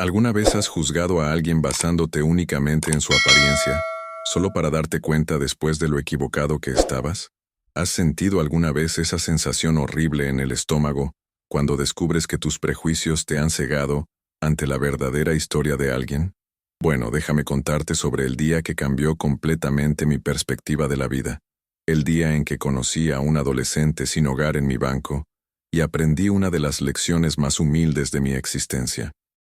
¿Alguna vez has juzgado a alguien basándote únicamente en su apariencia, solo para darte cuenta después de lo equivocado que estabas? ¿Has sentido alguna vez esa sensación horrible en el estómago cuando descubres que tus prejuicios te han cegado ante la verdadera historia de alguien? Bueno, déjame contarte sobre el día que cambió completamente mi perspectiva de la vida. El día en que conocí a un adolescente sin hogar en mi banco y aprendí una de las lecciones más humildes de mi existencia.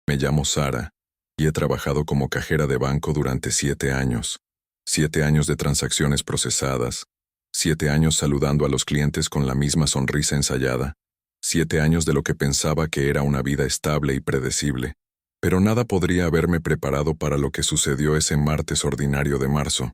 Me llamo Sara y he trabajado como cajera de banco durante 7 años. 7 años de transacciones procesadas. 7 años saludando a los clientes con la misma sonrisa ensayada. 7 años de lo que pensaba que era una vida estable y predecible. Pero nada podría haberme preparado para lo que sucedió ese martes ordinario de marzo.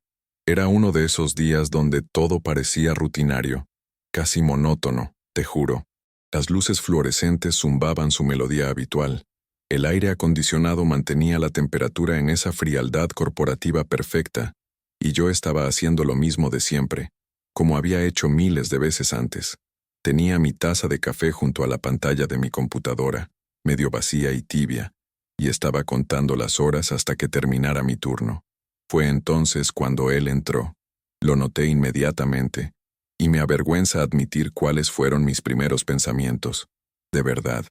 Era uno de esos días donde todo parecía rutinario, casi monótono, te juro. Las luces fluorescentes zumbaban su melodía habitual. El aire acondicionado mantenía la temperatura en esa frialdad corporativa perfecta, y yo estaba haciendo lo mismo de siempre, como había hecho miles de veces antes. Tenía mi taza de café junto a la pantalla de mi computadora, medio vacía y tibia, y estaba contando las horas hasta que terminara mi turno. Fue entonces cuando él entró. Lo noté inmediatamente, y me avergüenza admitir cuáles fueron mis primeros pensamientos. De verdad.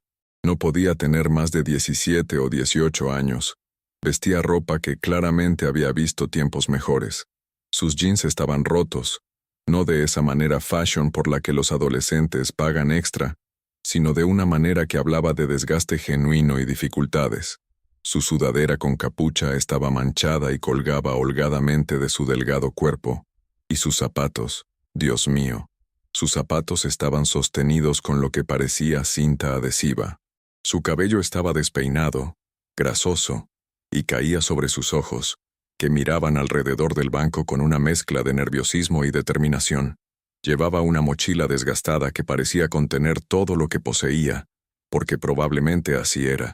No podía tener más de 17 o 18 años. Vestía ropa que claramente había visto tiempos mejores. Sus jeans estaban rotos, no de esa manera fashion por la que los adolescentes pagan extra, sino de una manera que hablaba de desgaste genuino y dificultades. Su sudadera con capucha estaba manchada y colgaba holgadamente de su delgado cuerpo. Y sus zapatos, Dios mío, sus zapatos estaban sostenidos con lo que parecía cinta adhesiva. Su cabello estaba despeinado, grasoso, y caía sobre sus ojos, que miraban alrededor del banco con una mezcla de nerviosismo y determinación. Llevaba una mochila desgastada que parecía contener todo lo que poseía, porque probablemente así era.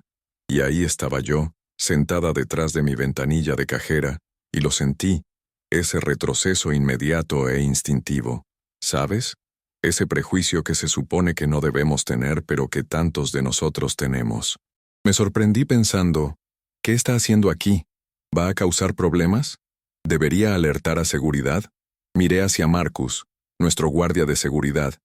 Y ahí estaba yo, sentada detrás de mi ventanilla de cajera, y lo sentí, ese retroceso inmediato e instintivo. ¿Sabes? Ese prejuicio que se supone que no debemos tener, pero que tantos de nosotros tenemos. Me sorprendí pensando, ¿qué está haciendo aquí? ¿Va a causar problemas? ¿Debería alertar a seguridad? Miré hacia Marcus, nuestro guardia de seguridad,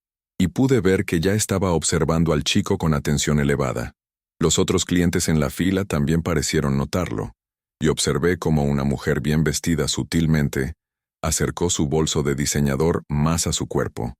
y pude ver que ya estaba observando al chico con atención elevada. Los otros clientes en la fila también parecieron notarlo, y observé cómo una mujer bien vestida sutilmente acercó su bolso de diseñador más a su cuerpo.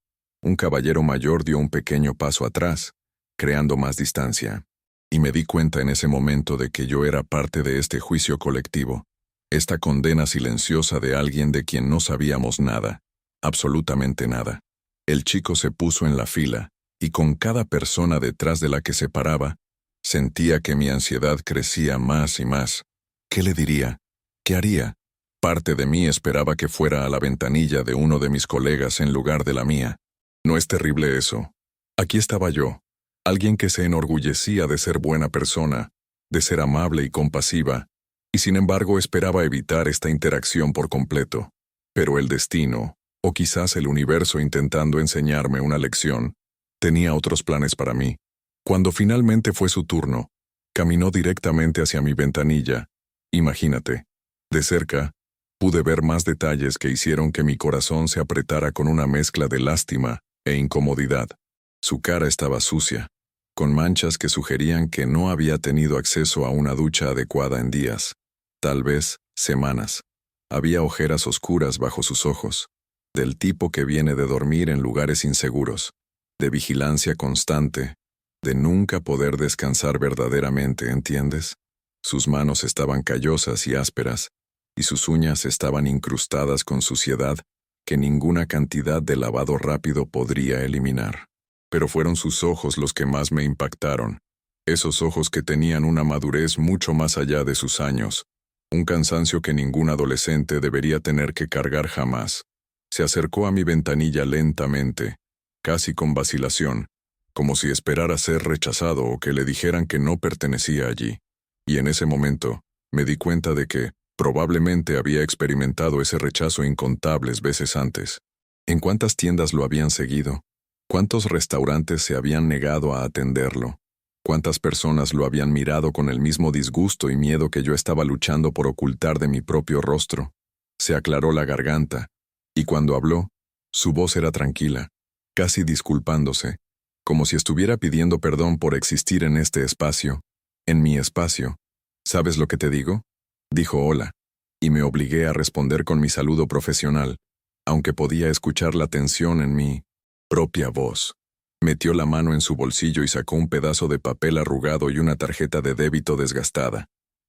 Un caballero mayor dio un pequeño paso atrás, creando más distancia. Y me di cuenta en ese momento de que yo era parte de este juicio colectivo, esta condena silenciosa de alguien de quien no sabíamos nada, absolutamente nada. El chico se puso en la fila, y con cada persona detrás de la que se paraba, sentía que mi ansiedad crecía más y más. ¿Qué le diría? ¿Qué haría? Parte de mí esperaba que fuera a la ventanilla de uno de mis colegas en lugar de la mía. ¿No es terrible eso? Aquí estaba yo, alguien que se enorgullecía de ser buena persona, de ser amable y compasiva, y sin embargo esperaba evitar esta interacción por completo. Pero el destino, o quizás el universo intentando enseñarme una lección, tenía otros planes para mí. Cuando finalmente fue su turno, caminó directamente hacia mi ventanilla. Imagínate, de cerca, pude ver más detalles que hicieron que mi corazón se apretara con una mezcla de lástima e incomodidad. Su cara estaba sucia, con manchas que sugerían que no había tenido acceso a una ducha adecuada en días, tal vez semanas. Había ojeras oscuras bajo sus ojos, del tipo que viene de dormir en lugares inseguros, de vigilancia constante, de nunca poder descansar verdaderamente, ¿entiendes? Sus manos estaban callosas y ásperas, y sus uñas estaban incrustadas con suciedad que ninguna cantidad de lavado rápido podría eliminar. Pero fueron sus ojos los que más me impactaron, esos ojos que tenían una madurez mucho más allá de sus años, un cansancio que ningún adolescente debería tener que cargar jamás. Se acercó a mi ventanilla lentamente, casi con vacilación, como si esperara ser rechazado o que le dijeran que no pertenecía allí. Y en ese momento, me di cuenta de que, probablemente había experimentado ese rechazo incontables veces antes. ¿En cuántas tiendas lo habían seguido? ¿Cuántos restaurantes se habían negado a atenderlo? Cuántas personas lo habían mirado con el mismo disgusto y miedo que yo estaba luchando por ocultar de mi propio rostro. Se aclaró la garganta, y cuando habló, su voz era tranquila, casi disculpándose, como si estuviera pidiendo perdón por existir en este espacio, en mi espacio. ¿Sabes lo que te digo? Dijo hola, y me obligué a responder con mi saludo profesional, aunque podía escuchar la tensión en mi propia voz. Metió la mano en su bolsillo y sacó un pedazo de papel arrugado y una tarjeta de débito desgastada.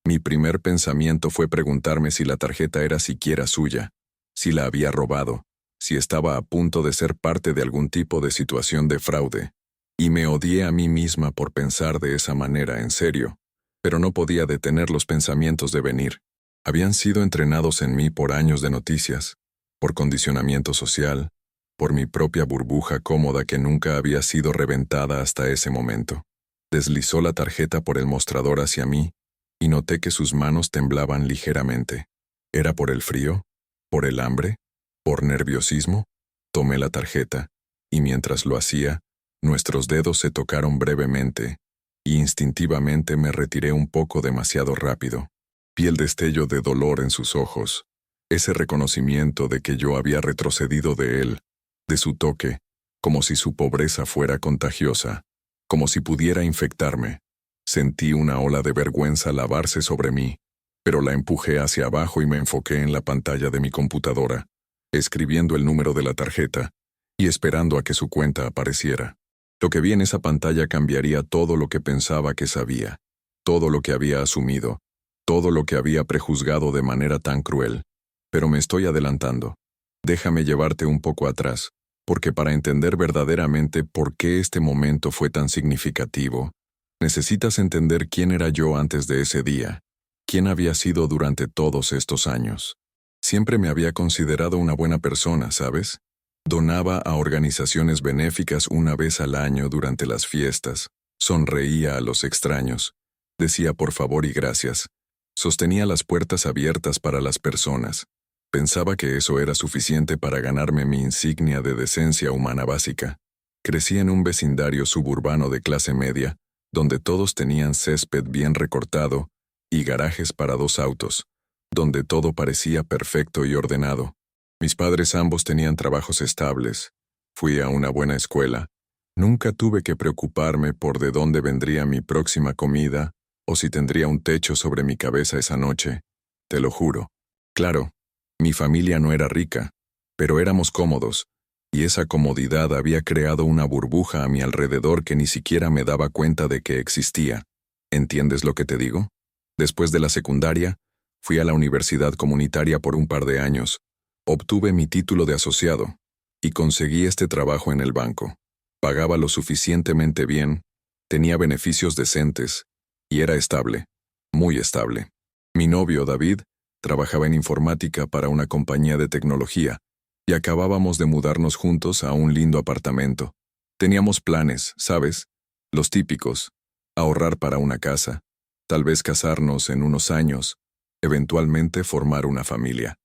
Mi primer pensamiento fue preguntarme si la tarjeta era siquiera suya, si la había robado, si estaba a punto de ser parte de algún tipo de situación de fraude. Y me odié a mí misma por pensar de esa manera, en serio, pero no podía detener los pensamientos de venir. Habían sido entrenados en mí por años de noticias, por condicionamiento social, por mi propia burbuja cómoda que nunca había sido reventada hasta ese momento. Deslizó la tarjeta por el mostrador hacia mí, y noté que sus manos temblaban ligeramente. ¿Era por el frío? ¿Por el hambre? ¿Por nerviosismo? Tomé la tarjeta, y mientras lo hacía, nuestros dedos se tocaron brevemente, y instintivamente me retiré un poco demasiado rápido. Vi el destello de dolor en sus ojos, ese reconocimiento de que yo había retrocedido de él, de su toque, como si su pobreza fuera contagiosa, como si pudiera infectarme. Sentí una ola de vergüenza lavarse sobre mí, pero la empujé hacia abajo y me enfoqué en la pantalla de mi computadora, escribiendo el número de la tarjeta y esperando a que su cuenta apareciera. Lo que vi en esa pantalla cambiaría todo lo que pensaba que sabía, todo lo que había asumido, todo lo que había prejuzgado de manera tan cruel. Pero me estoy adelantando. Déjame llevarte un poco atrás, porque para entender verdaderamente por qué este momento fue tan significativo, necesitas entender quién era yo antes de ese día, quién había sido durante todos estos años. Siempre me había considerado una buena persona, ¿sabes? Donaba a organizaciones benéficas una vez al año durante las fiestas, sonreía a los extraños, decía por favor y gracias, sostenía las puertas abiertas para las personas. Pensaba que eso era suficiente para ganarme mi insignia de decencia humana básica. Crecí en un vecindario suburbano de clase media, donde todos tenían césped bien recortado y garajes para 2 autos, donde todo parecía perfecto y ordenado. Mis padres ambos tenían trabajos estables. Fui a una buena escuela. Nunca tuve que preocuparme por de dónde vendría mi próxima comida o si tendría un techo sobre mi cabeza esa noche. Te lo juro. Claro, mi familia no era rica, pero éramos cómodos, y esa comodidad había creado una burbuja a mi alrededor que ni siquiera me daba cuenta de que existía. ¿Entiendes lo que te digo? Después de la secundaria, fui a la universidad comunitaria por un par de años, obtuve mi título de asociado, y conseguí este trabajo en el banco. Pagaba lo suficientemente bien, tenía beneficios decentes, y era estable, muy estable. Mi novio, David, trabajaba en informática para una compañía de tecnología, y acabábamos de mudarnos juntos a un lindo apartamento. Teníamos planes, ¿sabes? Los típicos: ahorrar para una casa, tal vez casarnos en unos años, eventualmente formar una familia.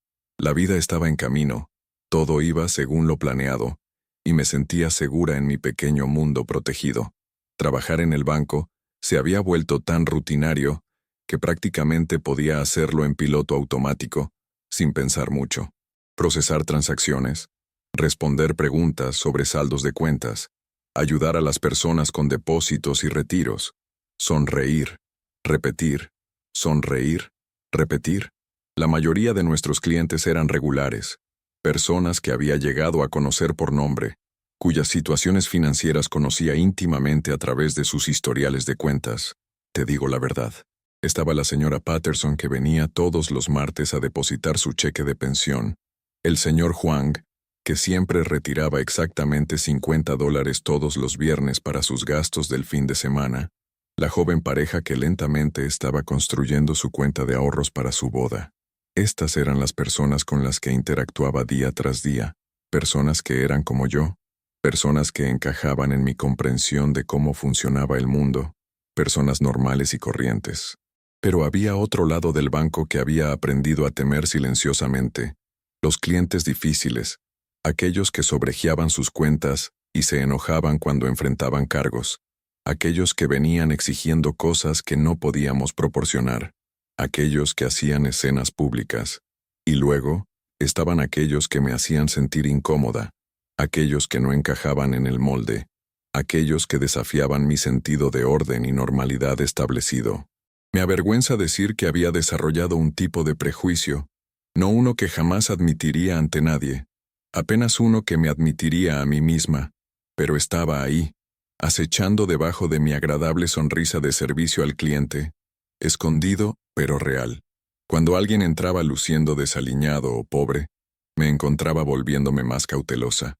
La vida estaba en camino, todo iba según lo planeado, y me sentía segura en mi pequeño mundo protegido. Trabajar en el banco se había vuelto tan rutinario que prácticamente podía hacerlo en piloto automático, sin pensar mucho. Procesar transacciones, responder preguntas sobre saldos de cuentas, ayudar a las personas con depósitos y retiros, sonreír, repetir, sonreír, repetir. La mayoría de nuestros clientes eran regulares, personas que había llegado a conocer por nombre, cuyas situaciones financieras conocía íntimamente a través de sus historiales de cuentas. Te digo la verdad. Estaba la señora Patterson, que venía todos los martes a depositar su cheque de pensión, el señor Huang, que siempre retiraba exactamente $50 todos los viernes para sus gastos del fin de semana, la joven pareja que lentamente estaba construyendo su cuenta de ahorros para su boda. Estas eran las personas con las que interactuaba día tras día, personas que eran como yo, personas que encajaban en mi comprensión de cómo funcionaba el mundo, personas normales y corrientes. Pero había otro lado del banco que había aprendido a temer silenciosamente: los clientes difíciles, aquellos que sobregiaban sus cuentas y se enojaban cuando enfrentaban cargos, aquellos que venían exigiendo cosas que no podíamos proporcionar, aquellos que hacían escenas públicas. Y luego, estaban aquellos que me hacían sentir incómoda, aquellos que no encajaban en el molde, aquellos que desafiaban mi sentido de orden y normalidad establecido. Me avergüenza decir que había desarrollado un tipo de prejuicio, no uno que jamás admitiría ante nadie, apenas uno que me admitiría a mí misma, pero estaba ahí, acechando debajo de mi agradable sonrisa de servicio al cliente, escondido pero real. Cuando alguien entraba luciendo desaliñado o pobre, me encontraba volviéndome más cautelosa,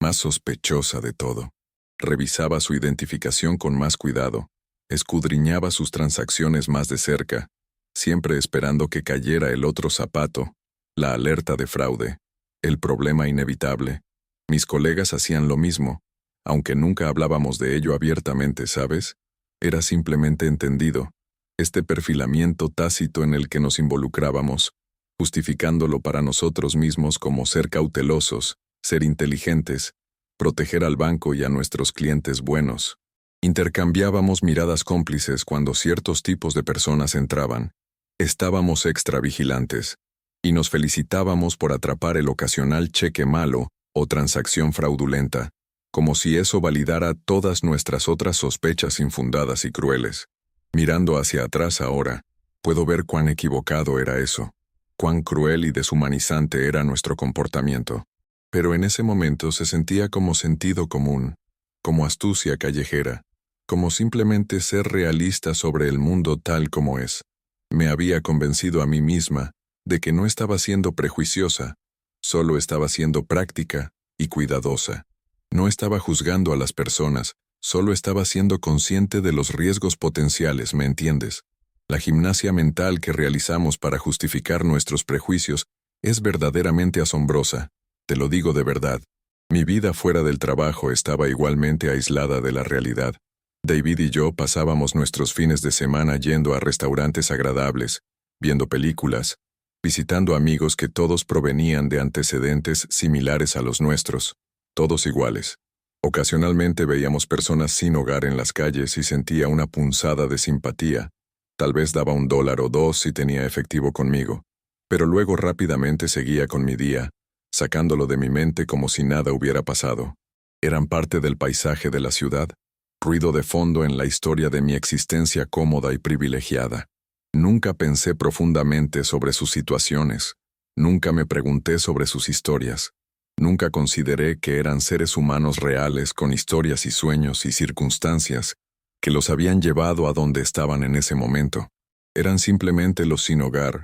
más sospechosa de todo. Revisaba su identificación con más cuidado, escudriñaba sus transacciones más de cerca, siempre esperando que cayera el otro zapato, la alerta de fraude, el problema inevitable. Mis colegas hacían lo mismo, aunque nunca hablábamos de ello abiertamente, ¿sabes? Era simplemente entendido, este perfilamiento tácito en el que nos involucrábamos, justificándolo para nosotros mismos como ser cautelosos, ser inteligentes, proteger al banco y a nuestros clientes buenos. Intercambiábamos miradas cómplices cuando ciertos tipos de personas entraban. Estábamos extra vigilantes, y nos felicitábamos por atrapar el ocasional cheque malo o transacción fraudulenta, como si eso validara todas nuestras otras sospechas infundadas y crueles. Mirando hacia atrás ahora, puedo ver cuán equivocado era eso, cuán cruel y deshumanizante era nuestro comportamiento. Pero en ese momento se sentía como sentido común, como astucia callejera, como simplemente ser realista sobre el mundo tal como es. Me había convencido a mí misma de que no estaba siendo prejuiciosa, solo estaba siendo práctica y cuidadosa. No estaba juzgando a las personas, solo estaba siendo consciente de los riesgos potenciales, ¿me entiendes? La gimnasia mental que realizamos para justificar nuestros prejuicios es verdaderamente asombrosa, te lo digo de verdad. Mi vida fuera del trabajo estaba igualmente aislada de la realidad. David y yo pasábamos nuestros fines de semana yendo a restaurantes agradables, viendo películas, visitando amigos que todos provenían de antecedentes similares a los nuestros, todos iguales. Ocasionalmente veíamos personas sin hogar en las calles y sentía una punzada de simpatía. Tal vez daba $1 o $2 si tenía efectivo conmigo, pero luego rápidamente seguía con mi día, sacándolo de mi mente como si nada hubiera pasado. Eran parte del paisaje de la ciudad, ruido de fondo en la historia de mi existencia cómoda y privilegiada. Nunca pensé profundamente sobre sus situaciones, nunca me pregunté sobre sus historias, nunca consideré que eran seres humanos reales con historias y sueños y circunstancias que los habían llevado a donde estaban en ese momento. Eran simplemente los sin hogar,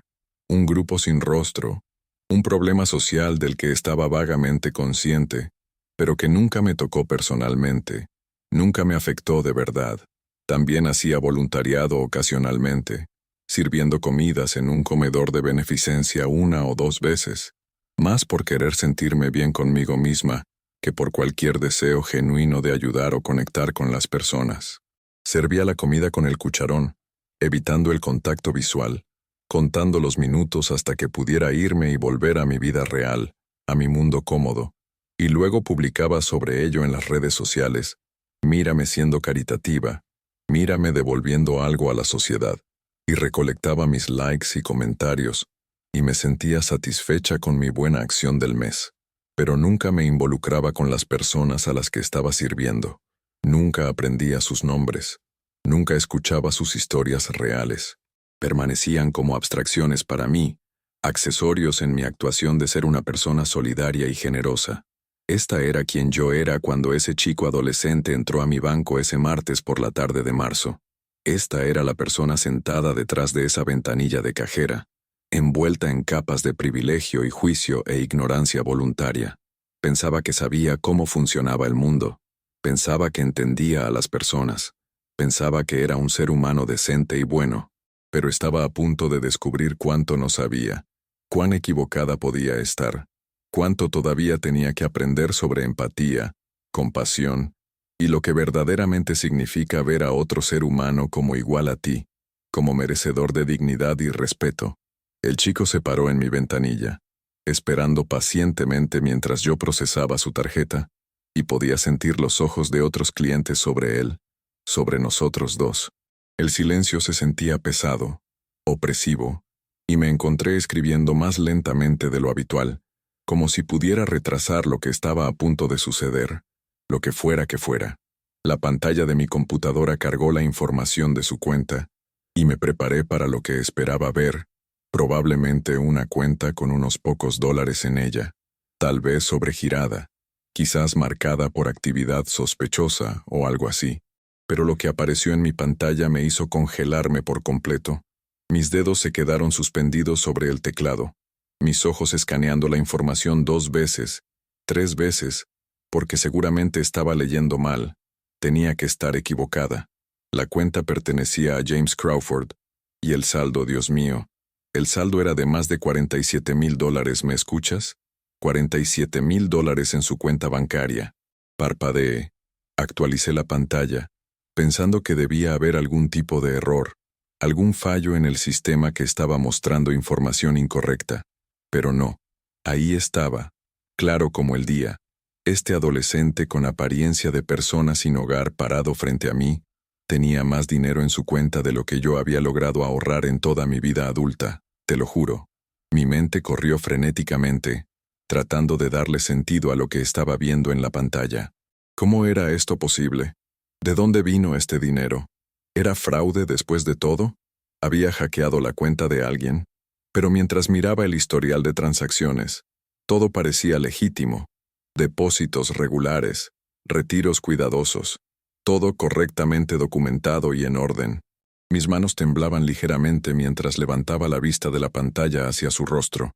un grupo sin rostro, un problema social del que estaba vagamente consciente, pero que nunca me tocó personalmente, nunca me afectó de verdad. También hacía voluntariado ocasionalmente, sirviendo comidas en un comedor de beneficencia 1 o 2 veces, más por querer sentirme bien conmigo misma que por cualquier deseo genuino de ayudar o conectar con las personas. Servía la comida con el cucharón, evitando el contacto visual, contando los minutos hasta que pudiera irme y volver a mi vida real, a mi mundo cómodo, y luego publicaba sobre ello en las redes sociales. Mírame siendo caritativa, mírame devolviendo algo a la sociedad, y recolectaba mis likes y comentarios, y me sentía satisfecha con mi buena acción del mes. Pero nunca me involucraba con las personas a las que estaba sirviendo. Nunca aprendía sus nombres. Nunca escuchaba sus historias reales. Permanecían como abstracciones para mí, accesorios en mi actuación de ser una persona solidaria y generosa. Esta era quien yo era cuando ese chico adolescente entró a mi banco ese martes por la tarde de marzo. Esta era la persona sentada detrás de esa ventanilla de cajera, envuelta en capas de privilegio y juicio e ignorancia voluntaria. Pensaba que sabía cómo funcionaba el mundo. Pensaba que entendía a las personas. Pensaba que era un ser humano decente y bueno. Pero estaba a punto de descubrir cuánto no sabía, cuán equivocada podía estar, cuánto todavía tenía que aprender sobre empatía, compasión, y lo que verdaderamente significa ver a otro ser humano como igual a ti, como merecedor de dignidad y respeto. El chico se paró en mi ventanilla, esperando pacientemente mientras yo procesaba su tarjeta, y podía sentir los ojos de otros clientes sobre él, sobre nosotros dos. El silencio se sentía pesado, opresivo, y me encontré escribiendo más lentamente de lo habitual, como si pudiera retrasar lo que estaba a punto de suceder, lo que fuera que fuera. La pantalla de mi computadora cargó la información de su cuenta, y me preparé para lo que esperaba ver, probablemente una cuenta con unos pocos dólares en ella, tal vez sobregirada, quizás marcada por actividad sospechosa o algo así. Pero lo que apareció en mi pantalla me hizo congelarme por completo. Mis dedos se quedaron suspendidos sobre el teclado, mis ojos escaneando la información 2 veces, 3 veces, porque seguramente estaba leyendo mal. Tenía que estar equivocada. La cuenta pertenecía a James Crawford, y el saldo, Dios mío, el saldo era de más de $47,000, ¿me escuchas? $47,000 en su cuenta bancaria. Parpadeé. Actualicé la pantalla, pensando que debía haber algún tipo de error, algún fallo en el sistema que estaba mostrando información incorrecta. Pero no. Ahí estaba, claro como el día, este adolescente con apariencia de persona sin hogar parado frente a mí, tenía más dinero en su cuenta de lo que yo había logrado ahorrar en toda mi vida adulta, te lo juro. Mi mente corrió frenéticamente, tratando de darle sentido a lo que estaba viendo en la pantalla. ¿Cómo era esto posible? ¿De dónde vino este dinero? ¿Era fraude después de todo? ¿Había hackeado la cuenta de alguien? Pero mientras miraba el historial de transacciones, todo parecía legítimo. Depósitos regulares, retiros cuidadosos, todo correctamente documentado y en orden. Mis manos temblaban ligeramente mientras levantaba la vista de la pantalla hacia su rostro.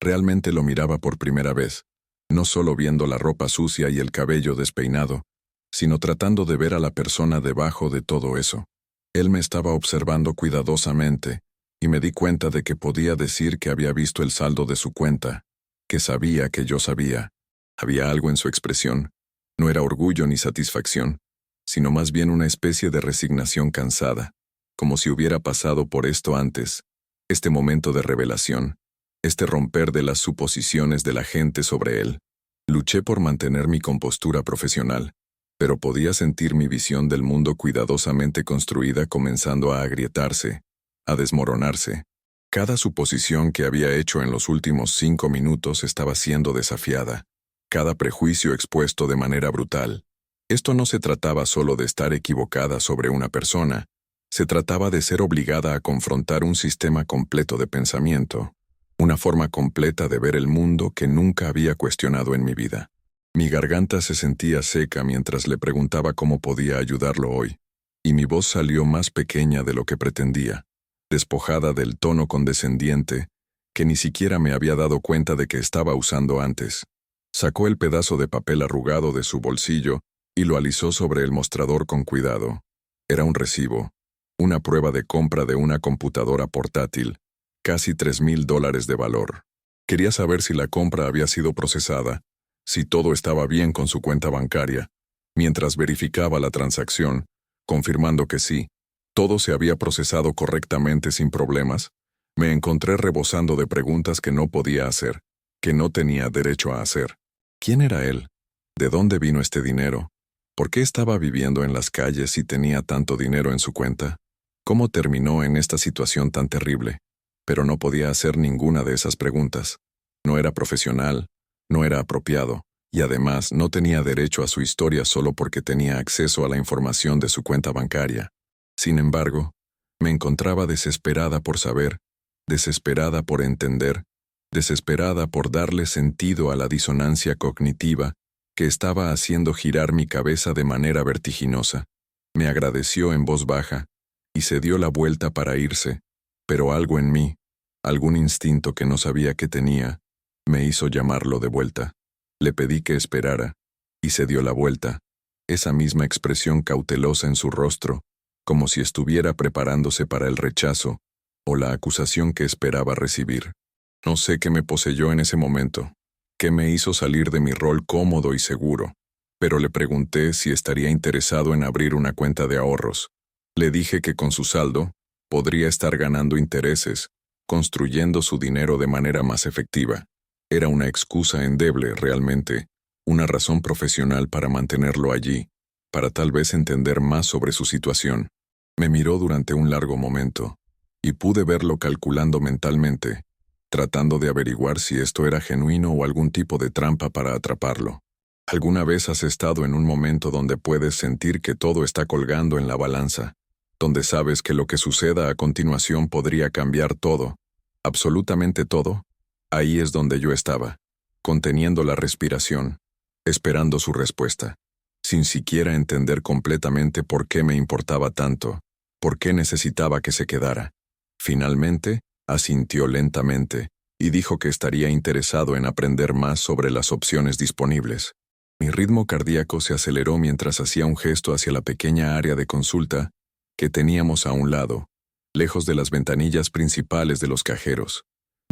Realmente lo miraba por primera vez, no solo viendo la ropa sucia y el cabello despeinado, sino tratando de ver a la persona debajo de todo eso. Él me estaba observando cuidadosamente, y me di cuenta de que podía decir que había visto el saldo de su cuenta, que sabía que yo sabía. Había algo en su expresión. No era orgullo ni satisfacción, sino más bien una especie de resignación cansada, como si hubiera pasado por esto antes, este momento de revelación, este romper de las suposiciones de la gente sobre él. Luché por mantener mi compostura profesional, pero podía sentir mi visión del mundo cuidadosamente construida comenzando a agrietarse, a desmoronarse. Cada suposición que había hecho en los últimos 5 minutos estaba siendo desafiada, cada prejuicio expuesto de manera brutal. Esto no se trataba solo de estar equivocada sobre una persona, se trataba de ser obligada a confrontar un sistema completo de pensamiento, una forma completa de ver el mundo que nunca había cuestionado en mi vida. Mi garganta se sentía seca mientras le preguntaba cómo podía ayudarlo hoy, y mi voz salió más pequeña de lo que pretendía, despojada del tono condescendiente que ni siquiera me había dado cuenta de que estaba usando antes. Sacó el pedazo de papel arrugado de su bolsillo y lo alisó sobre el mostrador con cuidado. Era un recibo, una prueba de compra de una computadora portátil, casi $3,000 de valor. Quería saber si la compra había sido procesada, si todo estaba bien con su cuenta bancaria. Mientras verificaba la transacción, confirmando que sí, todo se había procesado correctamente sin problemas, me encontré rebosando de preguntas que no podía hacer, que no tenía derecho a hacer. ¿Quién era él? ¿De dónde vino este dinero? ¿Por qué estaba viviendo en las calles si tenía tanto dinero en su cuenta? ¿Cómo terminó en esta situación tan terrible? Pero no podía hacer ninguna de esas preguntas. No era profesional, no era apropiado, y además no tenía derecho a su historia solo porque tenía acceso a la información de su cuenta bancaria. Sin embargo, me encontraba desesperada por saber, desesperada por entender, desesperada por darle sentido a la disonancia cognitiva que estaba haciendo girar mi cabeza de manera vertiginosa. Me agradeció en voz baja, y se dio la vuelta para irse, pero algo en mí, algún instinto que no sabía que tenía, me hizo llamarlo de vuelta. Le pedí que esperara, y se dio la vuelta, esa misma expresión cautelosa en su rostro, como si estuviera preparándose para el rechazo o la acusación que esperaba recibir. No sé qué me poseyó en ese momento, qué me hizo salir de mi rol cómodo y seguro, pero le pregunté si estaría interesado en abrir una cuenta de ahorros. Le dije que con su saldo podría estar ganando intereses, construyendo su dinero de manera más efectiva. Era una excusa endeble realmente, una razón profesional para mantenerlo allí, para tal vez entender más sobre su situación. Me miró durante un largo momento, y pude verlo calculando mentalmente, tratando de averiguar si esto era genuino o algún tipo de trampa para atraparlo. ¿Alguna vez has estado en un momento donde puedes sentir que todo está colgando en la balanza, donde sabes que lo que suceda a continuación podría cambiar todo, absolutamente todo? Ahí es donde yo estaba, conteniendo la respiración, esperando su respuesta, sin siquiera entender completamente por qué me importaba tanto, por qué necesitaba que se quedara. Finalmente, asintió lentamente y dijo que estaría interesado en aprender más sobre las opciones disponibles. Mi ritmo cardíaco se aceleró mientras hacía un gesto hacia la pequeña área de consulta que teníamos a un lado, lejos de las ventanillas principales de los cajeros.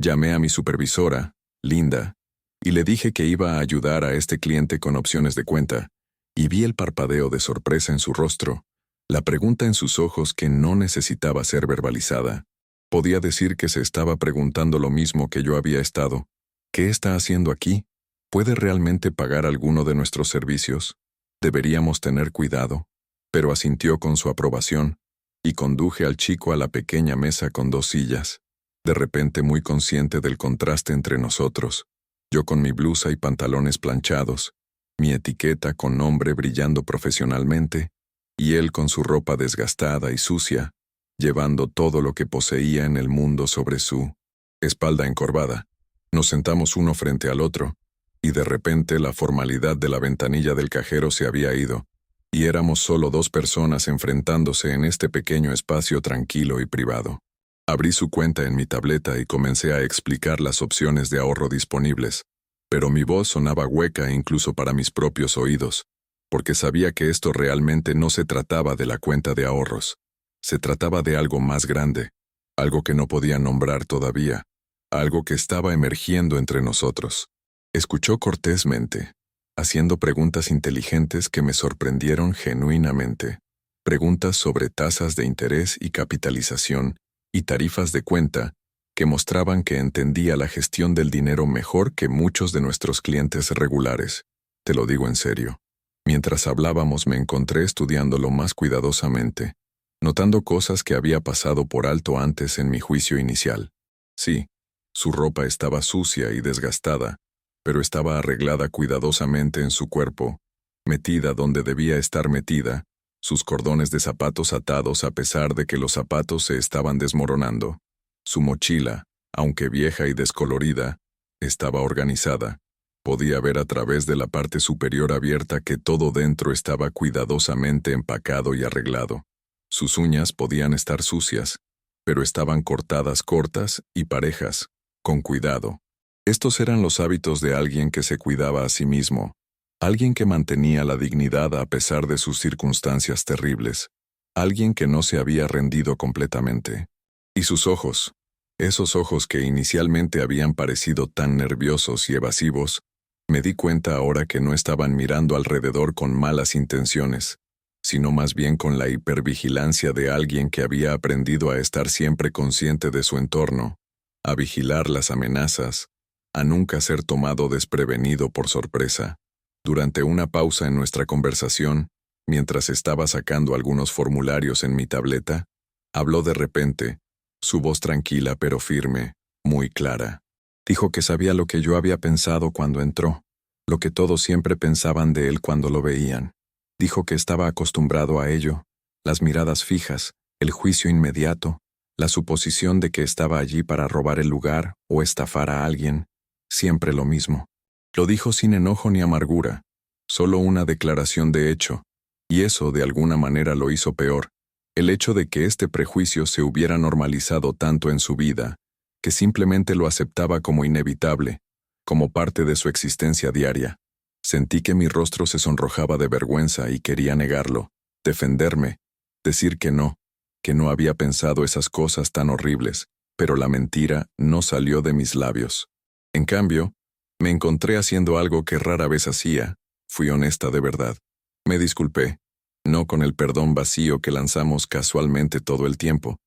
Llamé a mi supervisora, Linda, y le dije que iba a ayudar a este cliente con opciones de cuenta, y vi el parpadeo de sorpresa en su rostro, la pregunta en sus ojos que no necesitaba ser verbalizada. Podía decir que se estaba preguntando lo mismo que yo había estado. ¿Qué está haciendo aquí? ¿Puede realmente pagar alguno de nuestros servicios? Deberíamos tener cuidado. Pero asintió con su aprobación, y conduje al chico a la pequeña mesa con 2 sillas, de repente muy consciente del contraste entre nosotros, yo con mi blusa y pantalones planchados, mi etiqueta con nombre brillando profesionalmente, y él con su ropa desgastada y sucia, llevando todo lo que poseía en el mundo sobre su espalda encorvada. Nos sentamos uno frente al otro, y de repente la formalidad de la ventanilla del cajero se había ido, y éramos solo 2 personas enfrentándose en este pequeño espacio tranquilo y privado. Abrí su cuenta en mi tableta y comencé a explicar las opciones de ahorro disponibles, pero mi voz sonaba hueca incluso para mis propios oídos, porque sabía que esto realmente no se trataba de la cuenta de ahorros. Se trataba de algo más grande, algo que no podía nombrar todavía, algo que estaba emergiendo entre nosotros. Escuchó cortésmente, haciendo preguntas inteligentes que me sorprendieron genuinamente. Preguntas sobre tasas de interés y capitalización, y tarifas de cuenta, que mostraban que entendía la gestión del dinero mejor que muchos de nuestros clientes regulares. Te lo digo en serio. Mientras hablábamos me encontré estudiándolo más cuidadosamente, notando cosas que había pasado por alto antes en mi juicio inicial. Sí, su ropa estaba sucia y desgastada, pero estaba arreglada cuidadosamente en su cuerpo, metida donde debía estar metida, sus cordones de zapatos atados a pesar de que los zapatos se estaban desmoronando. Su mochila, aunque vieja y descolorida, estaba organizada. Podía ver a través de la parte superior abierta que todo dentro estaba cuidadosamente empacado y arreglado. Sus uñas podían estar sucias, pero estaban cortadas cortas y parejas, con cuidado. Estos eran los hábitos de alguien que se cuidaba a sí mismo, alguien que mantenía la dignidad a pesar de sus circunstancias terribles, alguien que no se había rendido completamente. Y sus ojos, esos ojos que inicialmente habían parecido tan nerviosos y evasivos, me di cuenta ahora que no estaban mirando alrededor con malas intenciones, sino más bien con la hipervigilancia de alguien que había aprendido a estar siempre consciente de su entorno, a vigilar las amenazas, a nunca ser tomado desprevenido por sorpresa. Durante una pausa en nuestra conversación, mientras estaba sacando algunos formularios en mi tableta, habló de repente, su voz tranquila pero firme, muy clara. Dijo que sabía lo que yo había pensado cuando entró, lo que todos siempre pensaban de él cuando lo veían. Dijo que estaba acostumbrado a ello, las miradas fijas, el juicio inmediato, la suposición de que estaba allí para robar el lugar o estafar a alguien, siempre lo mismo. Lo dijo sin enojo ni amargura, solo una declaración de hecho, y eso de alguna manera lo hizo peor, el hecho de que este prejuicio se hubiera normalizado tanto en su vida, que simplemente lo aceptaba como inevitable, como parte de su existencia diaria. Sentí que mi rostro se sonrojaba de vergüenza y quería negarlo, defenderme, decir que no había pensado esas cosas tan horribles, pero la mentira no salió de mis labios. En cambio, me encontré haciendo algo que rara vez hacía, fui honesta de verdad. Me disculpé, no con el perdón vacío que lanzamos casualmente todo el tiempo,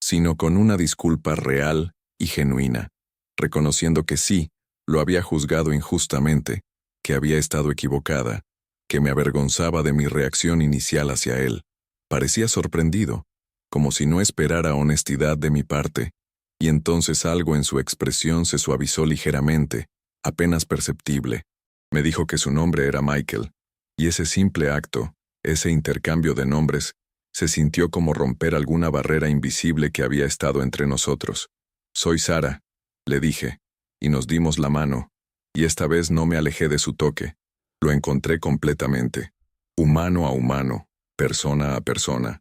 sino con una disculpa real y genuina, reconociendo que sí, lo había juzgado injustamente, que había estado equivocada, que me avergonzaba de mi reacción inicial hacia él. Parecía sorprendido, como si no esperara honestidad de mi parte, y entonces algo en su expresión se suavizó ligeramente, apenas perceptible. Me dijo que su nombre era Michael, y ese simple acto, ese intercambio de nombres, se sintió como romper alguna barrera invisible que había estado entre nosotros. «Soy Sara», le dije, y nos dimos la mano, y esta vez no me alejé de su toque. Lo encontré completamente, humano a humano, persona a persona.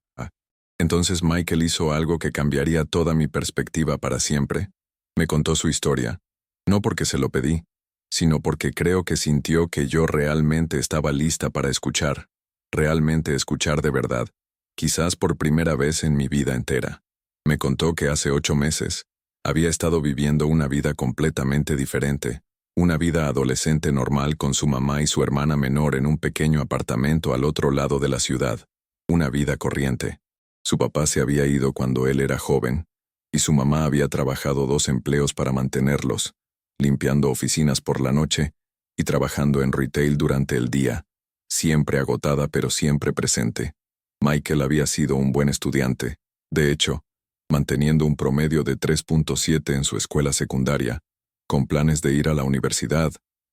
Entonces Michael hizo algo que cambiaría toda mi perspectiva para siempre. Me contó su historia, no porque se lo pedí, sino porque creo que sintió que yo realmente estaba lista para escuchar, realmente escuchar de verdad, quizás por primera vez en mi vida entera. Me contó que hace 8 meses había estado viviendo una vida completamente diferente, una vida adolescente normal con su mamá y su hermana menor en un pequeño apartamento al otro lado de la ciudad, una vida corriente. Su papá se había ido cuando él era joven, y su mamá había trabajado 2 empleos para mantenerlos, limpiando oficinas por la noche y trabajando en retail durante el día, siempre agotada pero siempre presente. Michael había sido un buen estudiante, de hecho, manteniendo un promedio de 3.7 en su escuela secundaria, con planes de ir a la universidad,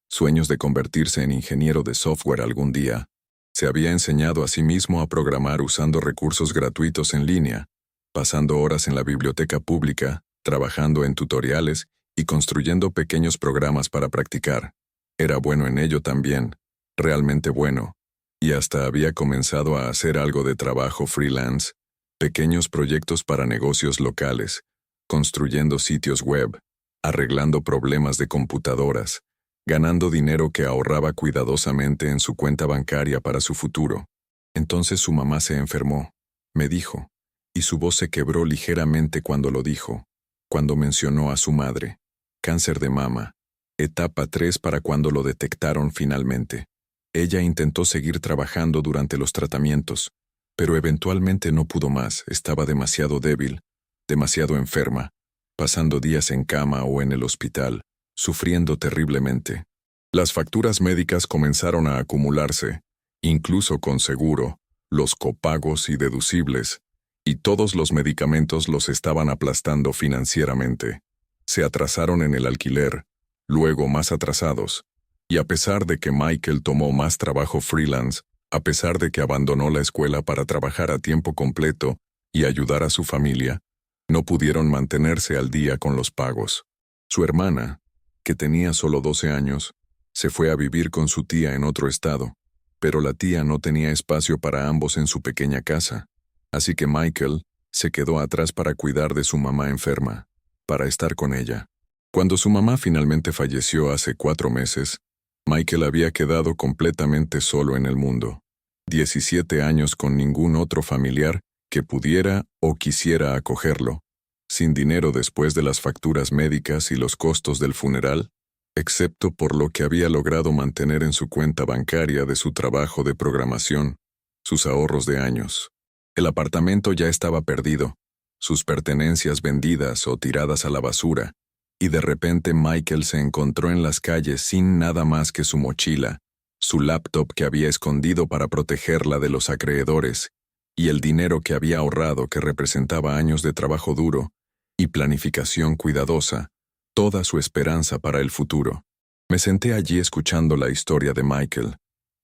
sueños de convertirse en ingeniero de software algún día. Se había enseñado a sí mismo a programar usando recursos gratuitos en línea, pasando horas en la biblioteca pública, trabajando en tutoriales y construyendo pequeños programas para practicar. Era bueno en ello también, realmente bueno, y hasta había comenzado a hacer algo de trabajo freelance, pequeños proyectos para negocios locales, construyendo sitios web, arreglando problemas de computadoras, ganando dinero que ahorraba cuidadosamente en su cuenta bancaria para su futuro. Entonces su mamá se enfermó, me dijo, y su voz se quebró ligeramente cuando lo dijo, cuando mencionó a su madre. Cáncer de mama, etapa 3 para cuando lo detectaron finalmente. Ella intentó seguir trabajando durante los tratamientos, pero eventualmente no pudo más, estaba demasiado débil, demasiado enferma, pasando días en cama o en el hospital, sufriendo terriblemente. Las facturas médicas comenzaron a acumularse, incluso con seguro, los copagos y deducibles, y todos los medicamentos los estaban aplastando financieramente. Se atrasaron en el alquiler, luego más atrasados, y a pesar de que Michael tomó más trabajo freelance, a pesar de que abandonó la escuela para trabajar a tiempo completo y ayudar a su familia, no pudieron mantenerse al día con los pagos. Su hermana, que tenía solo 12 años, se fue a vivir con su tía en otro estado, pero la tía no tenía espacio para ambos en su pequeña casa, así que Michael se quedó atrás para cuidar de su mamá enferma, para estar con ella. Cuando su mamá finalmente falleció hace 4 meses, Michael había quedado completamente solo en el mundo. 17 años con ningún otro familiar que pudiera o quisiera acogerlo, sin dinero después de las facturas médicas y los costos del funeral, excepto por lo que había logrado mantener en su cuenta bancaria de su trabajo de programación, sus ahorros de años. El apartamento ya estaba perdido, sus pertenencias vendidas o tiradas a la basura, y de repente Michael se encontró en las calles sin nada más que su mochila, su laptop que había escondido para protegerla de los acreedores, y el dinero que había ahorrado que representaba años de trabajo duro y planificación cuidadosa, toda su esperanza para el futuro. Me senté allí escuchando la historia de Michael,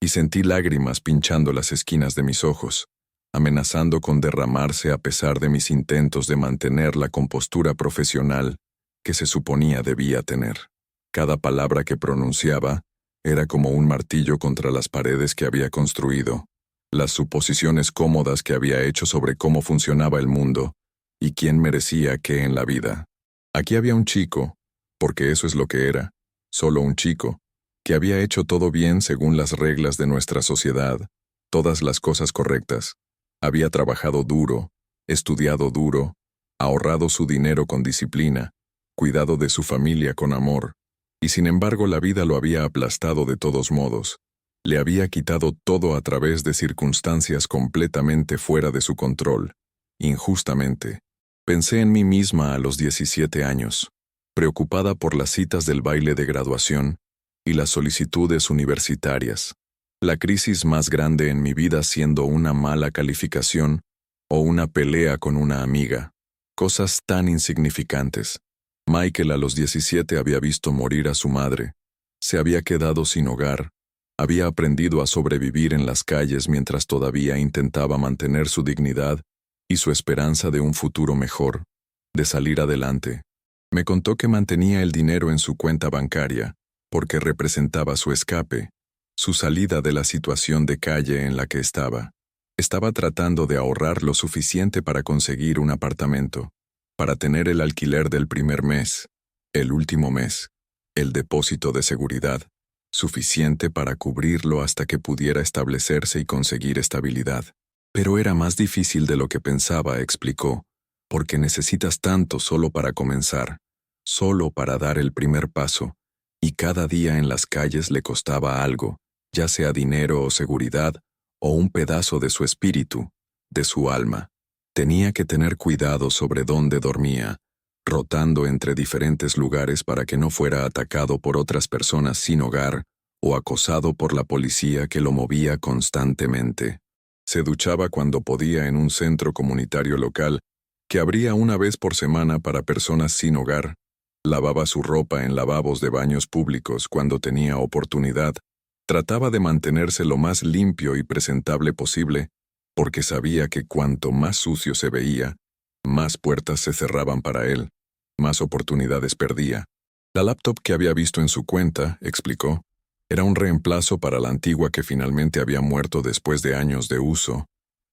y sentí lágrimas pinchando las esquinas de mis ojos, amenazando con derramarse a pesar de mis intentos de mantener la compostura profesional que se suponía debía tener. Cada palabra que pronunciaba era como un martillo contra las paredes que había construido, las suposiciones cómodas que había hecho sobre cómo funcionaba el mundo y quién merecía qué en la vida. Aquí había un chico, porque eso es lo que era, solo un chico, que había hecho todo bien según las reglas de nuestra sociedad, todas las cosas correctas. Había trabajado duro, estudiado duro, ahorrado su dinero con disciplina, cuidado de su familia con amor, y sin embargo la vida lo había aplastado de todos modos. Le había quitado todo a través de circunstancias completamente fuera de su control, injustamente. Pensé en mí misma a los 17 años, preocupada por las citas del baile de graduación y las solicitudes universitarias. La crisis más grande en mi vida siendo una mala calificación o una pelea con una amiga. Cosas tan insignificantes. Michael a los 17 había visto morir a su madre. Se había quedado sin hogar. Había aprendido a sobrevivir en las calles mientras todavía intentaba mantener su dignidad y su esperanza de un futuro mejor, de salir adelante. Me contó que mantenía el dinero en su cuenta bancaria, porque representaba su escape, su salida de la situación de calle en la que estaba. Estaba tratando de ahorrar lo suficiente para conseguir un apartamento, para tener el alquiler del primer mes, el último mes, el depósito de seguridad, suficiente para cubrirlo hasta que pudiera establecerse y conseguir estabilidad. Pero era más difícil de lo que pensaba, explicó, porque necesitas tanto solo para comenzar, solo para dar el primer paso, y cada día en las calles le costaba algo, ya sea dinero o seguridad, o un pedazo de su espíritu, de su alma. Tenía que tener cuidado sobre dónde dormía, rotando entre diferentes lugares para que no fuera atacado por otras personas sin hogar o acosado por la policía que lo movía constantemente. Se duchaba cuando podía en un centro comunitario local que abría una vez por semana para personas sin hogar. Lavaba su ropa en lavabos de baños públicos cuando tenía oportunidad. Trataba de mantenerse lo más limpio y presentable posible, porque sabía que cuanto más sucio se veía, más puertas se cerraban para él, más oportunidades perdía. La laptop que había visto en su cuenta, explicó, era un reemplazo para la antigua que finalmente había muerto después de años de uso,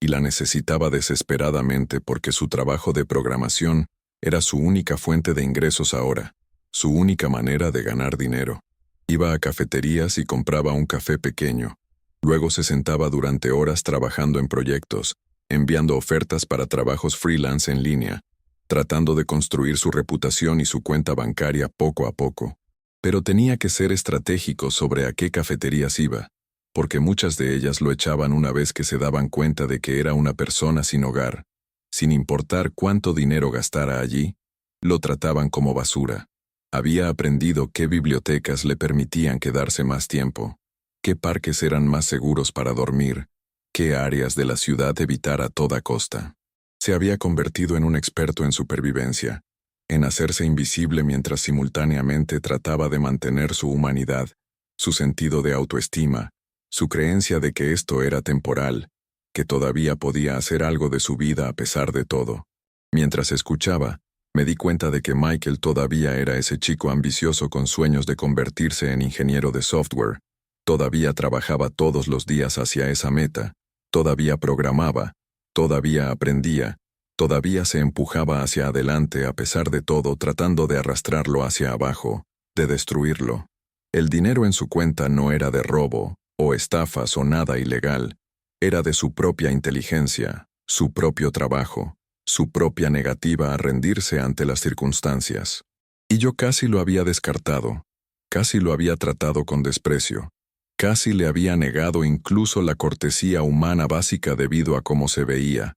y la necesitaba desesperadamente porque su trabajo de programación era su única fuente de ingresos ahora, su única manera de ganar dinero. Iba a cafeterías y compraba un café pequeño. Luego se sentaba durante horas trabajando en proyectos, enviando ofertas para trabajos freelance en línea, tratando de construir su reputación y su cuenta bancaria poco a poco. Pero tenía que ser estratégico sobre a qué cafeterías iba, porque muchas de ellas lo echaban una vez que se daban cuenta de que era una persona sin hogar. Sin importar cuánto dinero gastara allí, lo trataban como basura. Había aprendido qué bibliotecas le permitían quedarse más tiempo, qué parques eran más seguros para dormir, qué áreas de la ciudad evitar a toda costa. Se había convertido en un experto en supervivencia, en hacerse invisible mientras simultáneamente trataba de mantener su humanidad, su sentido de autoestima, su creencia de que esto era temporal, que todavía podía hacer algo de su vida a pesar de todo. Mientras escuchaba, me di cuenta de que Michael todavía era ese chico ambicioso con sueños de convertirse en ingeniero de software. Todavía trabajaba todos los días hacia esa meta, todavía programaba, todavía aprendía, todavía se empujaba hacia adelante a pesar de todo tratando de arrastrarlo hacia abajo, de destruirlo. El dinero en su cuenta no era de robo, o estafas o nada ilegal, era de su propia inteligencia, su propio trabajo, su propia negativa a rendirse ante las circunstancias. Y yo casi lo había descartado, casi lo había tratado con desprecio, casi le había negado incluso la cortesía humana básica debido a cómo se veía,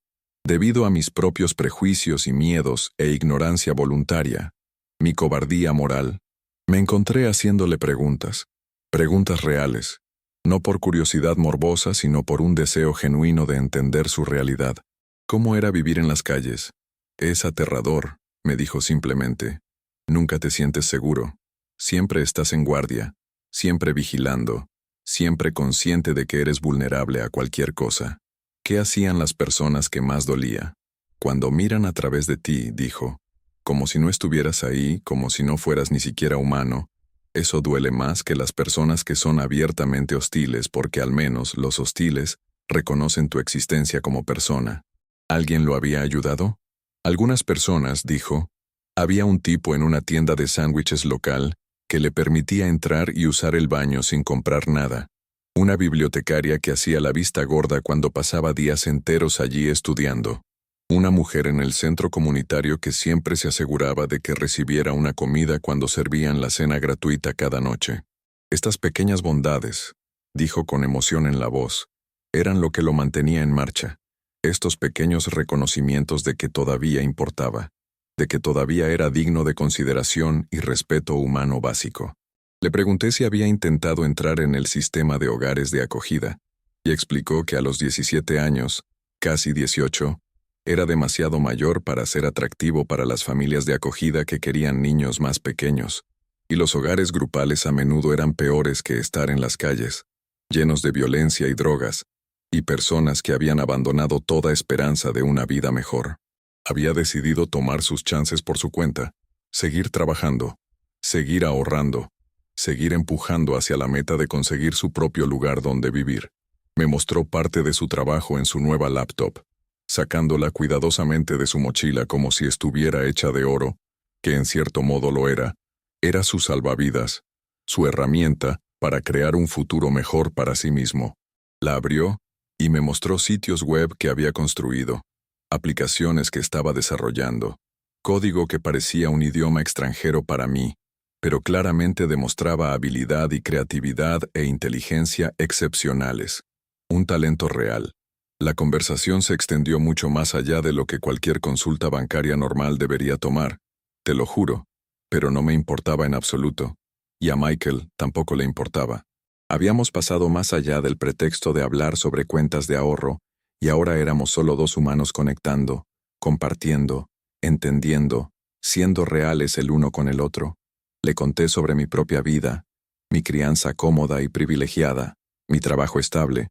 debido a mis propios prejuicios y miedos e ignorancia voluntaria, mi cobardía moral. Me encontré haciéndole preguntas reales, no por curiosidad morbosa, sino por un deseo genuino de entender su realidad. ¿Cómo era vivir en las calles? Es aterrador, me dijo simplemente. Nunca te sientes seguro. Siempre estás en guardia, siempre vigilando, siempre consciente de que eres vulnerable a cualquier cosa. ¿Qué hacían las personas que más dolía? Cuando miran a través de ti, dijo, como si no estuvieras ahí, como si no fueras ni siquiera humano, eso duele más que las personas que son abiertamente hostiles porque al menos los hostiles reconocen tu existencia como persona. ¿Alguien lo había ayudado? Algunas personas, dijo. Había un tipo en una tienda de sándwiches local que le permitía entrar y usar el baño sin comprar nada. Una bibliotecaria que hacía la vista gorda cuando pasaba días enteros allí estudiando. Una mujer en el centro comunitario que siempre se aseguraba de que recibiera una comida cuando servían la cena gratuita cada noche. Estas pequeñas bondades, dijo con emoción en la voz, eran lo que lo mantenía en marcha. Estos pequeños reconocimientos de que todavía importaba, de que todavía era digno de consideración y respeto humano básico. Le pregunté si había intentado entrar en el sistema de hogares de acogida, y explicó que a los 17 años, casi 18, era demasiado mayor para ser atractivo para las familias de acogida que querían niños más pequeños, y los hogares grupales a menudo eran peores que estar en las calles, llenos de violencia y drogas, y personas que habían abandonado toda esperanza de una vida mejor. Había decidido tomar sus chances por su cuenta, seguir trabajando, seguir ahorrando, seguir empujando hacia la meta de conseguir su propio lugar donde vivir. Me mostró parte de su trabajo en su nueva laptop, sacándola cuidadosamente de su mochila como si estuviera hecha de oro, que en cierto modo lo era su salvavidas, su herramienta para crear un futuro mejor para sí mismo. La abrió y me mostró sitios web que había construido, aplicaciones que estaba desarrollando, código que parecía un idioma extranjero para mí, pero claramente demostraba habilidad y creatividad e inteligencia excepcionales. Un talento real. La conversación se extendió mucho más allá de lo que cualquier consulta bancaria normal debería tomar, te lo juro, pero no me importaba en absoluto, y a Michael tampoco le importaba. Habíamos pasado más allá del pretexto de hablar sobre cuentas de ahorro, y ahora éramos solo dos humanos conectando, compartiendo, entendiendo, siendo reales el uno con el otro. Le conté sobre mi propia vida, mi crianza cómoda y privilegiada, mi trabajo estable,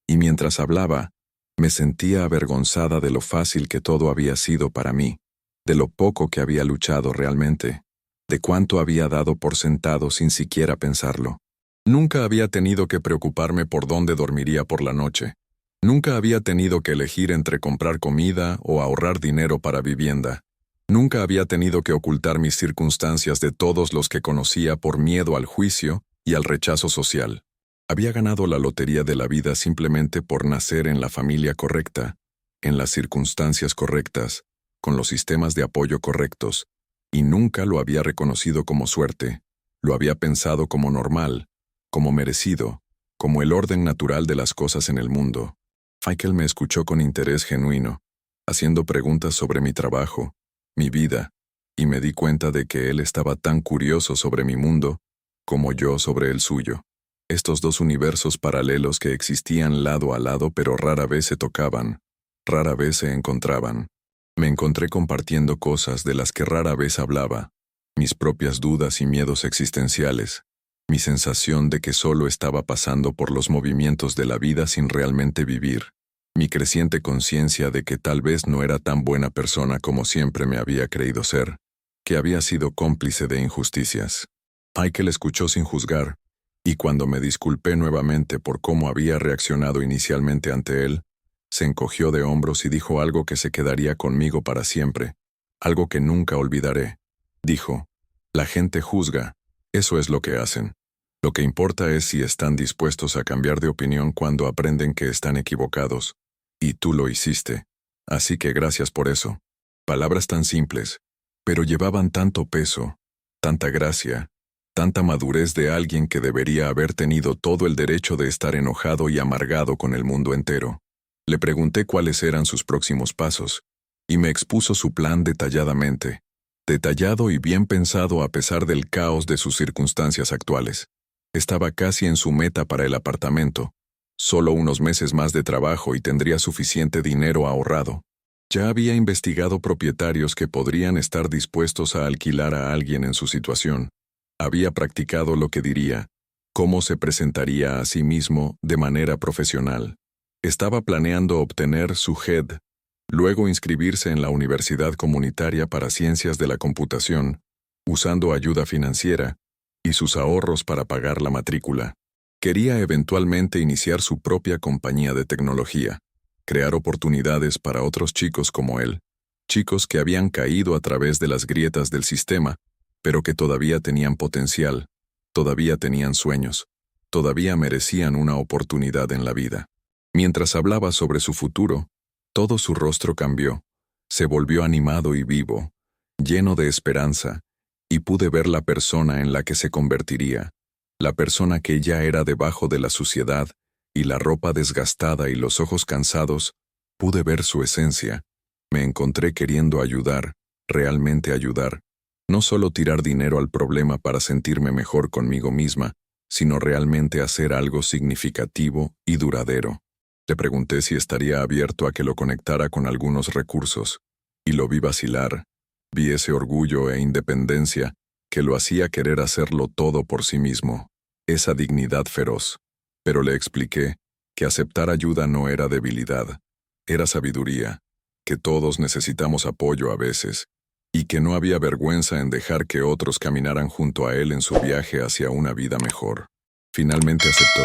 y mientras hablaba, me sentía avergonzada de lo fácil que todo había sido para mí, de lo poco que había luchado realmente, de cuánto había dado por sentado sin siquiera pensarlo. Nunca había tenido que preocuparme por dónde dormiría por la noche. Nunca había tenido que elegir entre comprar comida o ahorrar dinero para vivienda. Nunca había tenido que ocultar mis circunstancias de todos los que conocía por miedo al juicio y al rechazo social. Había ganado la lotería de la vida simplemente por nacer en la familia correcta, en las circunstancias correctas, con los sistemas de apoyo correctos, y nunca lo había reconocido como suerte, lo había pensado como normal, como merecido, como el orden natural de las cosas en el mundo. Michael me escuchó con interés genuino, haciendo preguntas sobre mi trabajo, mi vida, y me di cuenta de que él estaba tan curioso sobre mi mundo como yo sobre el suyo. Estos dos universos paralelos que existían lado a lado pero rara vez se tocaban, rara vez se encontraban. Me encontré compartiendo cosas de las que rara vez hablaba, mis propias dudas y miedos existenciales, mi sensación de que solo estaba pasando por los movimientos de la vida sin realmente vivir, mi creciente conciencia de que tal vez no era tan buena persona como siempre me había creído ser, que había sido cómplice de injusticias. Michael escuchó sin juzgar, y cuando me disculpé nuevamente por cómo había reaccionado inicialmente ante él, se encogió de hombros y dijo algo que se quedaría conmigo para siempre, algo que nunca olvidaré. Dijo, la gente juzga, eso es lo que hacen. Lo que importa es si están dispuestos a cambiar de opinión cuando aprenden que están equivocados. Y tú lo hiciste. Así que gracias por eso. Palabras tan simples, pero llevaban tanto peso, tanta gracia, tanta madurez de alguien que debería haber tenido todo el derecho de estar enojado y amargado con el mundo entero. Le pregunté cuáles eran sus próximos pasos, y me expuso su plan detalladamente, detallado y bien pensado a pesar del caos de sus circunstancias actuales. Estaba casi en su meta para el apartamento, solo unos meses más de trabajo y tendría suficiente dinero ahorrado. Ya había investigado propietarios que podrían estar dispuestos a alquilar a alguien en su situación. Había practicado lo que diría, cómo se presentaría a sí mismo de manera profesional. Estaba planeando obtener su GED, luego inscribirse en la Universidad Comunitaria para Ciencias de la Computación, usando ayuda financiera, y sus ahorros para pagar la matrícula. Quería eventualmente iniciar su propia compañía de tecnología, crear oportunidades para otros chicos como él, chicos que habían caído a través de las grietas del sistema, pero que todavía tenían potencial, todavía tenían sueños, todavía merecían una oportunidad en la vida. Mientras hablaba sobre su futuro, todo su rostro cambió, se volvió animado y vivo, lleno de esperanza, y pude ver la persona en la que se convertiría, la persona que ya era debajo de la suciedad, y la ropa desgastada y los ojos cansados, pude ver su esencia. Me encontré queriendo ayudar, realmente ayudar, No solo tirar dinero al problema para sentirme mejor conmigo misma, sino realmente hacer algo significativo y duradero. Le pregunté si estaría abierto a que lo conectara con algunos recursos, y lo vi vacilar. Vi ese orgullo e independencia que lo hacía querer hacerlo todo por sí mismo, esa dignidad feroz. Pero le expliqué que aceptar ayuda no era debilidad, era sabiduría, que todos necesitamos apoyo a veces, y que no había vergüenza en dejar que otros caminaran junto a él en su viaje hacia una vida mejor. Finalmente aceptó,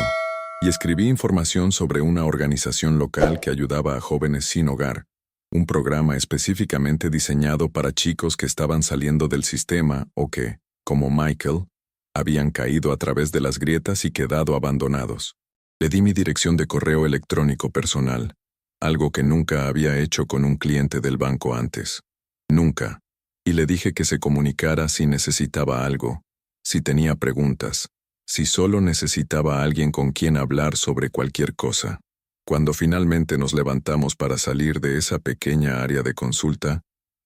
y escribí información sobre una organización local que ayudaba a jóvenes sin hogar, un programa específicamente diseñado para chicos que estaban saliendo del sistema o que, como Michael, habían caído a través de las grietas y quedado abandonados. Le di mi dirección de correo electrónico personal, algo que nunca había hecho con un cliente del banco antes. Nunca. Y le dije que se comunicara si necesitaba algo, si tenía preguntas, si solo necesitaba a alguien con quien hablar sobre cualquier cosa. Cuando finalmente nos levantamos para salir de esa pequeña área de consulta,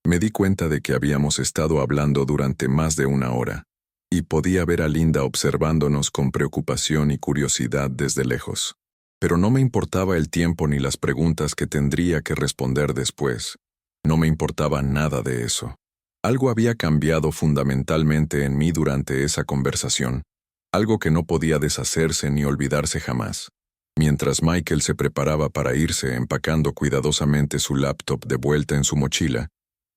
me di cuenta de que habíamos estado hablando durante más de una hora, y podía ver a Linda observándonos con preocupación y curiosidad desde lejos. Pero no me importaba el tiempo ni las preguntas que tendría que responder después. No me importaba nada de eso. Algo había cambiado fundamentalmente en mí durante esa conversación, algo que no podía deshacerse ni olvidarse jamás. Mientras Michael se preparaba para irse empacando cuidadosamente su laptop de vuelta en su mochila,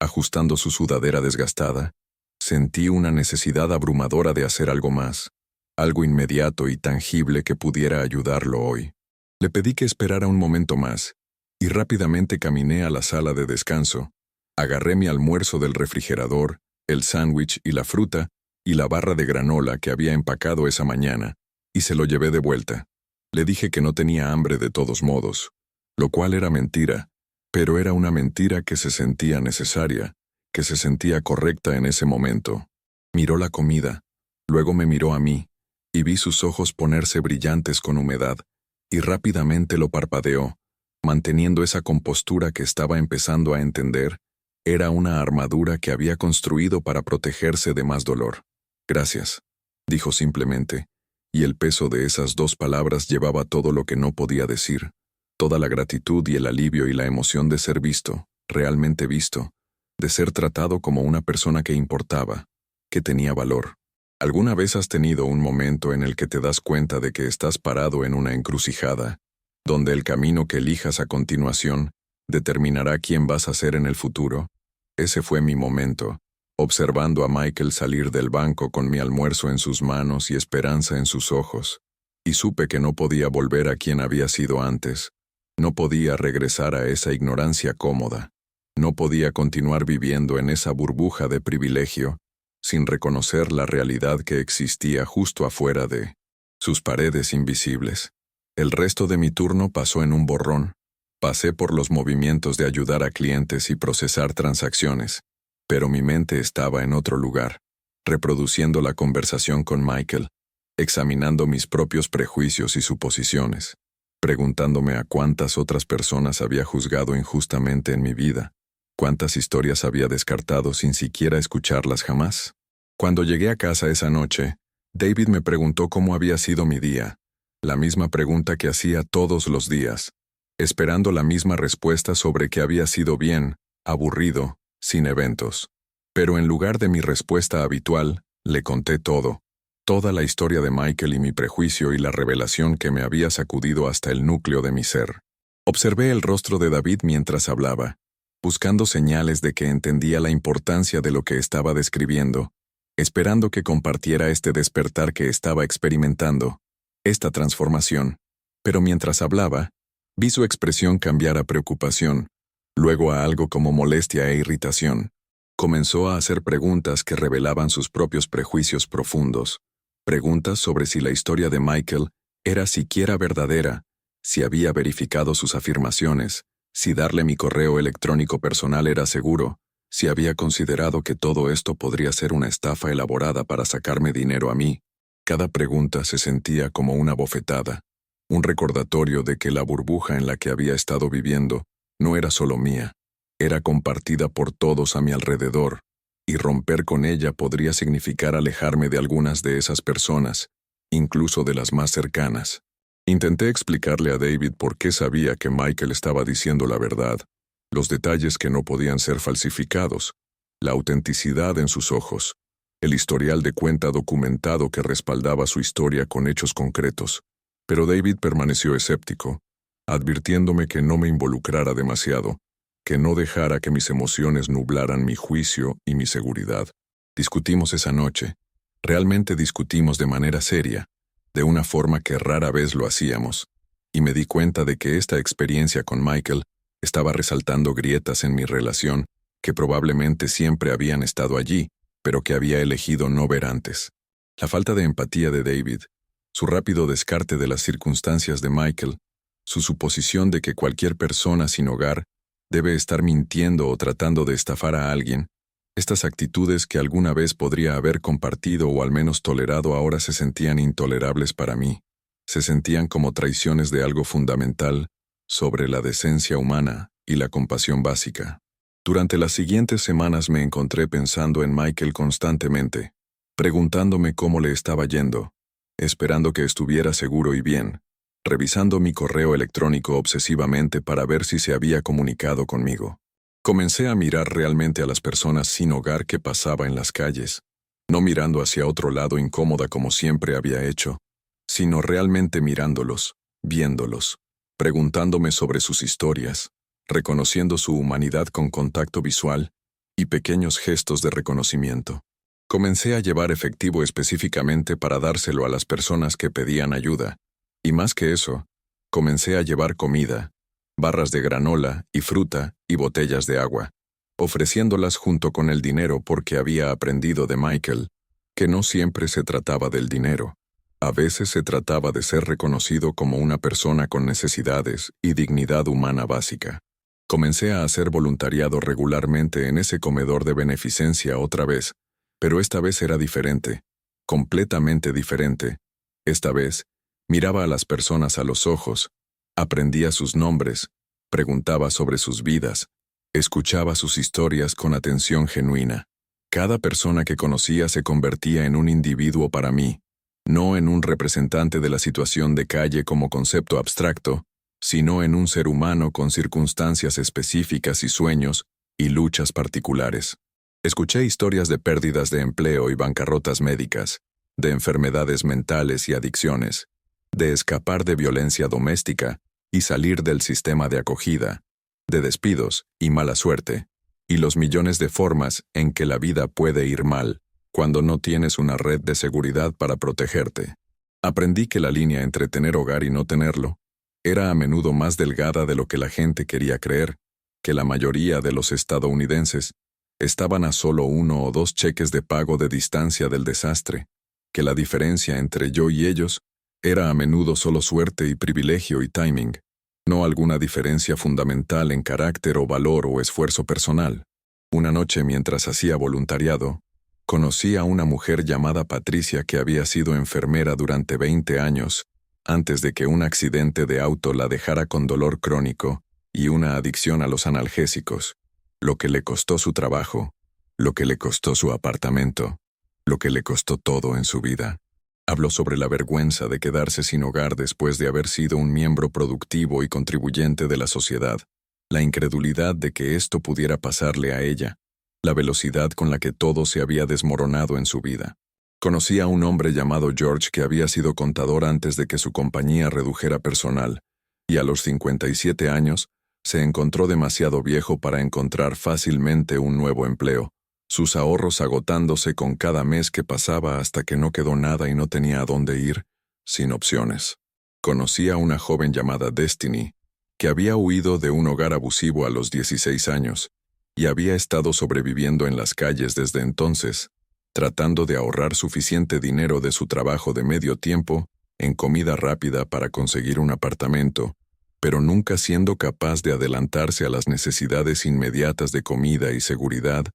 ajustando su sudadera desgastada, sentí una necesidad abrumadora de hacer algo más, algo inmediato y tangible que pudiera ayudarlo hoy. Le pedí que esperara un momento más, y rápidamente caminé a la sala de descanso. Agarré mi almuerzo del refrigerador, el sándwich y la fruta, y la barra de granola que había empacado esa mañana, y se lo llevé de vuelta. Le dije que no tenía hambre de todos modos, lo cual era mentira, pero era una mentira que se sentía necesaria, que se sentía correcta en ese momento. Miró la comida, luego me miró a mí, y vi sus ojos ponerse brillantes con humedad, y rápidamente lo parpadeó, manteniendo esa compostura que estaba empezando a entender. Era una armadura que había construido para protegerse de más dolor. Gracias, dijo simplemente, y el peso de esas dos palabras llevaba todo lo que no podía decir, toda la gratitud y el alivio y la emoción de ser visto, realmente visto, de ser tratado como una persona que importaba, que tenía valor. ¿Alguna vez has tenido un momento en el que te das cuenta de que estás parado en una encrucijada, donde el camino que elijas a continuación determinará quién vas a ser en el futuro? Ese fue mi momento, observando a Michael salir del banco con mi almuerzo en sus manos y esperanza en sus ojos, y supe que no podía volver a quien había sido antes. No podía regresar a esa ignorancia cómoda. No podía continuar viviendo en esa burbuja de privilegio, sin reconocer la realidad que existía justo afuera de sus paredes invisibles. El resto de mi turno pasó en un borrón. Pasé por los movimientos de ayudar a clientes y procesar transacciones, pero mi mente estaba en otro lugar, reproduciendo la conversación con Michael, examinando mis propios prejuicios y suposiciones, preguntándome a cuántas otras personas había juzgado injustamente en mi vida, cuántas historias había descartado sin siquiera escucharlas jamás. Cuando llegué a casa esa noche, David me preguntó cómo había sido mi día, la misma pregunta que hacía todos los días, esperando la misma respuesta sobre que había sido bien, aburrido, sin eventos. Pero en lugar de mi respuesta habitual, le conté todo, toda la historia de Michael y mi prejuicio y la revelación que me había sacudido hasta el núcleo de mi ser. Observé el rostro de David mientras hablaba, buscando señales de que entendía la importancia de lo que estaba describiendo, esperando que compartiera este despertar que estaba experimentando, esta transformación. Pero mientras hablaba, vi su expresión cambiar a preocupación, luego a algo como molestia e irritación. Comenzó a hacer preguntas que revelaban sus propios prejuicios profundos, preguntas sobre si la historia de Michael era siquiera verdadera, si había verificado sus afirmaciones, si darle mi correo electrónico personal era seguro, si había considerado que todo esto podría ser una estafa elaborada para sacarme dinero a mí. Cada pregunta se sentía como una bofetada, un recordatorio de que la burbuja en la que había estado viviendo no era solo mía, era compartida por todos a mi alrededor, y romper con ella podría significar alejarme de algunas de esas personas, incluso de las más cercanas. Intenté explicarle a David por qué sabía que Michael estaba diciendo la verdad, los detalles que no podían ser falsificados, la autenticidad en sus ojos, el historial de cuenta documentado que respaldaba su historia con hechos concretos. Pero David permaneció escéptico, advirtiéndome que no me involucrara demasiado, que no dejara que mis emociones nublaran mi juicio y mi seguridad. Discutimos esa noche. Realmente discutimos de manera seria, de una forma que rara vez lo hacíamos, y me di cuenta de que esta experiencia con Michael estaba resaltando grietas en mi relación que probablemente siempre habían estado allí, pero que había elegido no ver antes. La falta de empatía de David, su rápido descarte de las circunstancias de Michael, su suposición de que cualquier persona sin hogar debe estar mintiendo o tratando de estafar a alguien, estas actitudes que alguna vez podría haber compartido o al menos tolerado ahora se sentían intolerables para mí. Se sentían como traiciones de algo fundamental sobre la decencia humana y la compasión básica. Durante las siguientes semanas me encontré pensando en Michael constantemente, preguntándome cómo le estaba yendo, esperando que estuviera seguro y bien, revisando mi correo electrónico obsesivamente para ver si se había comunicado conmigo. Comencé a mirar realmente a las personas sin hogar que pasaba en las calles, no mirando hacia otro lado incómoda como siempre había hecho, sino realmente mirándolos, viéndolos, preguntándome sobre sus historias, reconociendo su humanidad con contacto visual y pequeños gestos de reconocimiento. Comencé a llevar efectivo específicamente para dárselo a las personas que pedían ayuda, y más que eso, comencé a llevar comida, barras de granola y fruta y botellas de agua, ofreciéndolas junto con el dinero porque había aprendido de Michael que no siempre se trataba del dinero. A veces se trataba de ser reconocido como una persona con necesidades y dignidad humana básica. Comencé a hacer voluntariado regularmente en ese comedor de beneficencia otra vez, pero esta vez era diferente, completamente diferente. Esta vez, miraba a las personas a los ojos, aprendía sus nombres, preguntaba sobre sus vidas, escuchaba sus historias con atención genuina. Cada persona que conocía se convertía en un individuo para mí, no en un representante de la situación de calle como concepto abstracto, sino en un ser humano con circunstancias específicas y sueños y luchas particulares. Escuché historias de pérdidas de empleo y bancarrotas médicas, de enfermedades mentales y adicciones, de escapar de violencia doméstica y salir del sistema de acogida, de despidos y mala suerte, y los millones de formas en que la vida puede ir mal cuando no tienes una red de seguridad para protegerte. Aprendí que la línea entre tener hogar y no tenerlo era a menudo más delgada de lo que la gente quería creer, que la mayoría de los estadounidenses estaban a solo 1 o 2 cheques de pago de distancia del desastre, que la diferencia entre yo y ellos era a menudo solo suerte y privilegio y timing, no alguna diferencia fundamental en carácter o valor o esfuerzo personal. Una noche mientras hacía voluntariado, conocí a una mujer llamada Patricia que había sido enfermera durante 20 años, antes de que un accidente de auto la dejara con dolor crónico y una adicción a los analgésicos, lo que le costó su trabajo, lo que le costó su apartamento, lo que le costó todo en su vida. Habló sobre la vergüenza de quedarse sin hogar después de haber sido un miembro productivo y contribuyente de la sociedad, la incredulidad de que esto pudiera pasarle a ella, la velocidad con la que todo se había desmoronado en su vida. Conocí a un hombre llamado George que había sido contador antes de que su compañía redujera personal, y a los 57 años se encontró demasiado viejo para encontrar fácilmente un nuevo empleo, sus ahorros agotándose con cada mes que pasaba hasta que no quedó nada y no tenía a dónde ir, sin opciones. Conocí a una joven llamada Destiny, que había huido de un hogar abusivo a los 16 años, y había estado sobreviviendo en las calles desde entonces, tratando de ahorrar suficiente dinero de su trabajo de medio tiempo en comida rápida para conseguir un apartamento, pero nunca siendo capaz de adelantarse a las necesidades inmediatas de comida y seguridad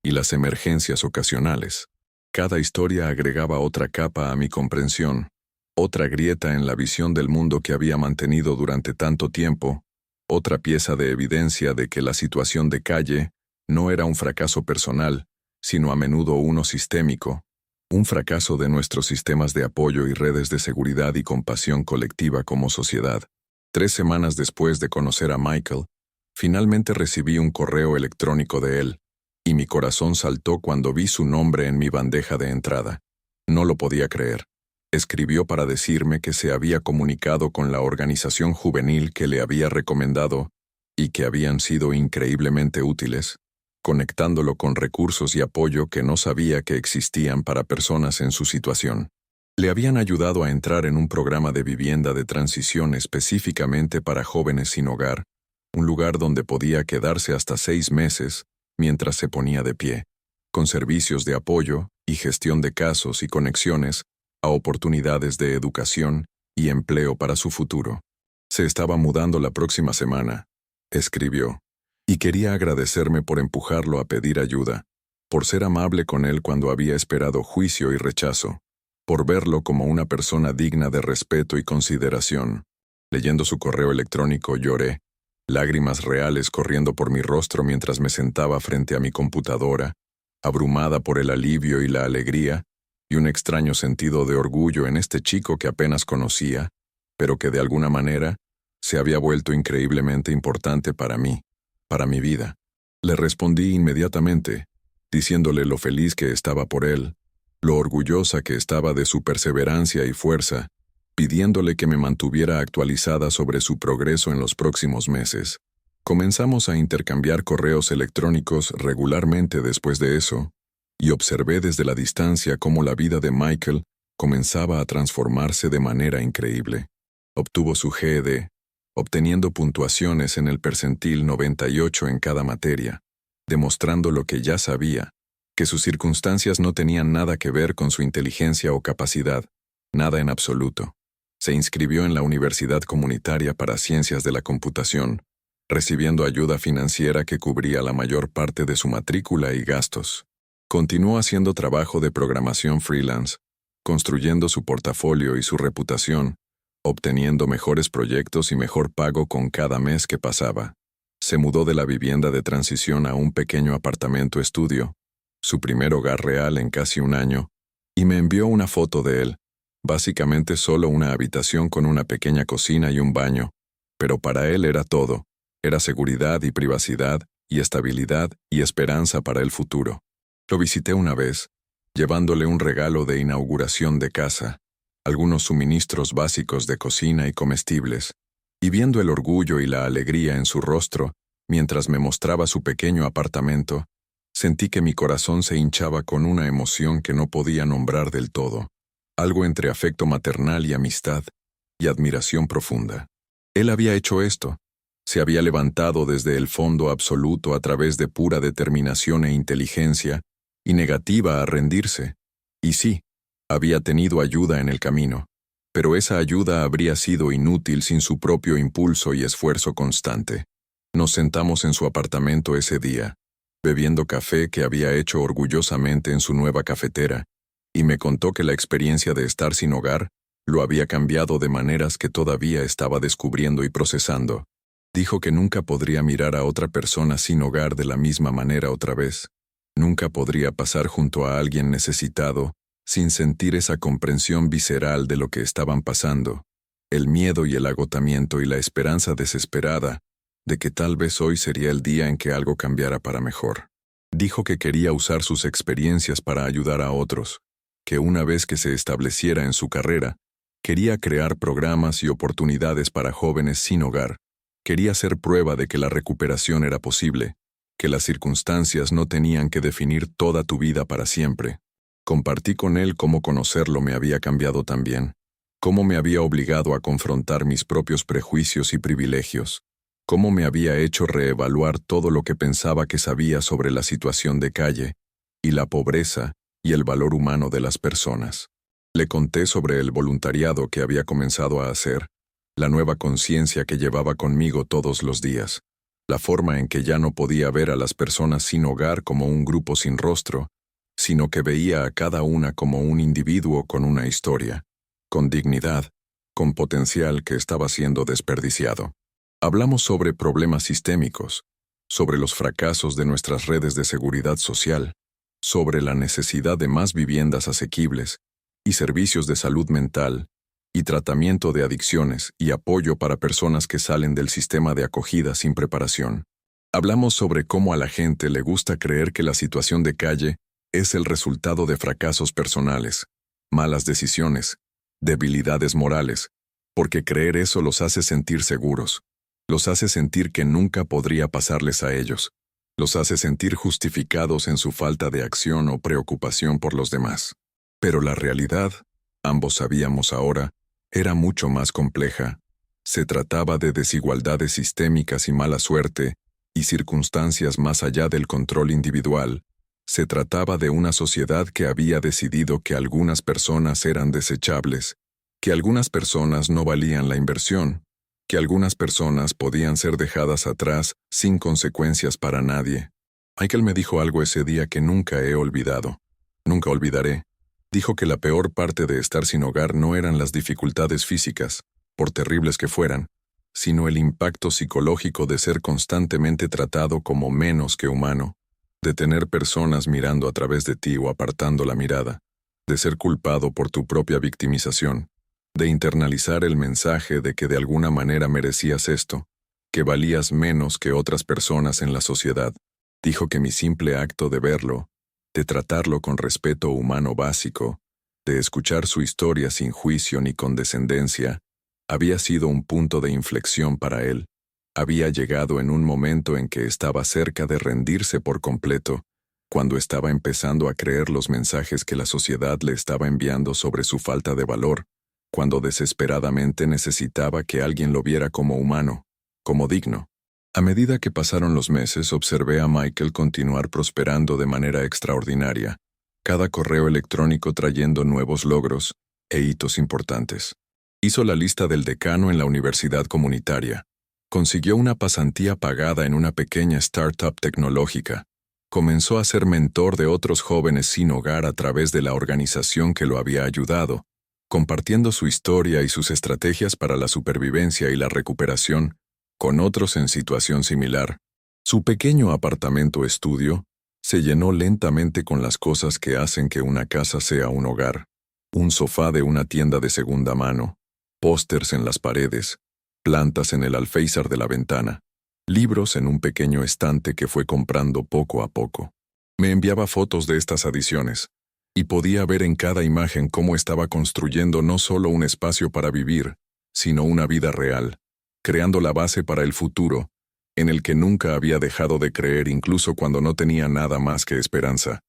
y las emergencias ocasionales. Cada historia agregaba otra capa a mi comprensión, otra grieta en la visión del mundo que había mantenido durante tanto tiempo, otra pieza de evidencia de que la situación de calle no era un fracaso personal, sino a menudo uno sistémico, un fracaso de nuestros sistemas de apoyo y redes de seguridad y compasión colectiva como sociedad. 3 semanas después de conocer a Michael, finalmente recibí un correo electrónico de él, y mi corazón saltó cuando vi su nombre en mi bandeja de entrada. No lo podía creer. Escribió para decirme que se había comunicado con la organización juvenil que le había recomendado y que habían sido increíblemente útiles, conectándolo con recursos y apoyo que no sabía que existían para personas en su situación. Le habían ayudado a entrar en un programa de vivienda de transición específicamente para jóvenes sin hogar, un lugar donde podía quedarse hasta 6 meses mientras se ponía de pie, con servicios de apoyo y gestión de casos y conexiones a oportunidades de educación y empleo para su futuro. Se estaba mudando la próxima semana, escribió, y quería agradecerme por empujarlo a pedir ayuda, por ser amable con él cuando había esperado juicio y rechazo, por verlo como una persona digna de respeto y consideración. Leyendo su correo electrónico lloré, lágrimas reales corriendo por mi rostro mientras me sentaba frente a mi computadora, abrumada por el alivio y la alegría, y un extraño sentido de orgullo en este chico que apenas conocía, pero que de alguna manera se había vuelto increíblemente importante para mí, para mi vida. Le respondí inmediatamente, diciéndole lo feliz que estaba por él, lo orgullosa que estaba de su perseverancia y fuerza, pidiéndole que me mantuviera actualizada sobre su progreso en los próximos meses. Comenzamos a intercambiar correos electrónicos regularmente después de eso, y observé desde la distancia cómo la vida de Michael comenzaba a transformarse de manera increíble. Obtuvo su GED, obteniendo puntuaciones en el percentil 98 en cada materia, demostrando lo que ya sabía, que sus circunstancias no tenían nada que ver con su inteligencia o capacidad, nada en absoluto. Se inscribió en la Universidad Comunitaria para Ciencias de la Computación, recibiendo ayuda financiera que cubría la mayor parte de su matrícula y gastos. Continuó haciendo trabajo de programación freelance, construyendo su portafolio y su reputación, obteniendo mejores proyectos y mejor pago con cada mes que pasaba. Se mudó de la vivienda de transición a un pequeño apartamento estudio, su primer hogar real en casi un año, y me envió una foto de él, básicamente solo una habitación con una pequeña cocina y un baño, pero para él era todo, era seguridad y privacidad y estabilidad y esperanza para el futuro. Lo visité una vez, llevándole un regalo de inauguración de casa, algunos suministros básicos de cocina y comestibles, y viendo el orgullo y la alegría en su rostro mientras me mostraba su pequeño apartamento, sentí que mi corazón se hinchaba con una emoción que no podía nombrar del todo, algo entre afecto maternal y amistad, y admiración profunda. Él había hecho esto, se había levantado desde el fondo absoluto a través de pura determinación e inteligencia, y negativa a rendirse. Y sí, había tenido ayuda en el camino, pero esa ayuda habría sido inútil sin su propio impulso y esfuerzo constante. Nos sentamos en su apartamento ese día, bebiendo café que había hecho orgullosamente en su nueva cafetera, y me contó que la experiencia de estar sin hogar lo había cambiado de maneras que todavía estaba descubriendo y procesando. Dijo que nunca podría mirar a otra persona sin hogar de la misma manera otra vez. Nunca podría pasar junto a alguien necesitado sin sentir esa comprensión visceral de lo que estaban pasando, el miedo y el agotamiento y la esperanza desesperada de que tal vez hoy sería el día en que algo cambiara para mejor. Dijo que quería usar sus experiencias para ayudar a otros, que una vez que se estableciera en su carrera, quería crear programas y oportunidades para jóvenes sin hogar, quería ser prueba de que la recuperación era posible, que las circunstancias no tenían que definir toda tu vida para siempre. Compartí con él cómo conocerlo me había cambiado también, cómo me había obligado a confrontar mis propios prejuicios y privilegios, cómo me había hecho reevaluar todo lo que pensaba que sabía sobre la situación de calle, y la pobreza y el valor humano de las personas. Le conté sobre el voluntariado que había comenzado a hacer, la nueva conciencia que llevaba conmigo todos los días, la forma en que ya no podía ver a las personas sin hogar como un grupo sin rostro, sino que veía a cada una como un individuo con una historia, con dignidad, con potencial que estaba siendo desperdiciado. Hablamos sobre problemas sistémicos, sobre los fracasos de nuestras redes de seguridad social, sobre la necesidad de más viviendas asequibles y servicios de salud mental y tratamiento de adicciones y apoyo para personas que salen del sistema de acogida sin preparación. Hablamos sobre cómo a la gente le gusta creer que la situación de calle es el resultado de fracasos personales, malas decisiones, debilidades morales, porque creer eso los hace sentir seguros, los hace sentir que nunca podría pasarles a ellos, los hace sentir justificados en su falta de acción o preocupación por los demás. Pero la realidad, ambos sabíamos ahora, era mucho más compleja. Se trataba de desigualdades sistémicas y mala suerte, y circunstancias más allá del control individual. Se trataba de una sociedad que había decidido que algunas personas eran desechables, que algunas personas no valían la inversión, que algunas personas podían ser dejadas atrás sin consecuencias para nadie. Michael me dijo algo ese día que nunca he olvidado. Nunca olvidaré. Dijo que la peor parte de estar sin hogar no eran las dificultades físicas, por terribles que fueran, sino el impacto psicológico de ser constantemente tratado como menos que humano, de tener personas mirando a través de ti o apartando la mirada, de ser culpado por tu propia victimización, de internalizar el mensaje de que de alguna manera merecías esto, que valías menos que otras personas en la sociedad. Dijo que mi simple acto de verlo, de tratarlo con respeto humano básico, de escuchar su historia sin juicio ni condescendencia, había sido un punto de inflexión para él. Había llegado en un momento en que estaba cerca de rendirse por completo, cuando estaba empezando a creer los mensajes que la sociedad le estaba enviando sobre su falta de valor, cuando desesperadamente necesitaba que alguien lo viera como humano, como digno. A medida que pasaron los meses, observé a Michael continuar prosperando de manera extraordinaria, cada correo electrónico trayendo nuevos logros e hitos importantes. Hizo la lista del decano en la universidad comunitaria. Consiguió una pasantía pagada en una pequeña startup tecnológica. Comenzó a ser mentor de otros jóvenes sin hogar a través de la organización que lo había ayudado, compartiendo su historia y sus estrategias para la supervivencia y la recuperación con otros en situación similar. Su pequeño apartamento estudio se llenó lentamente con las cosas que hacen que una casa sea un hogar. Un sofá de una tienda de segunda mano, pósters en las paredes, plantas en el alféizar de la ventana, libros en un pequeño estante que fue comprando poco a poco. Me enviaba fotos de estas adiciones, y podía ver en cada imagen cómo estaba construyendo no solo un espacio para vivir, sino una vida real, creando la base para el futuro, en el que nunca había dejado de creer incluso cuando no tenía nada más que esperanza.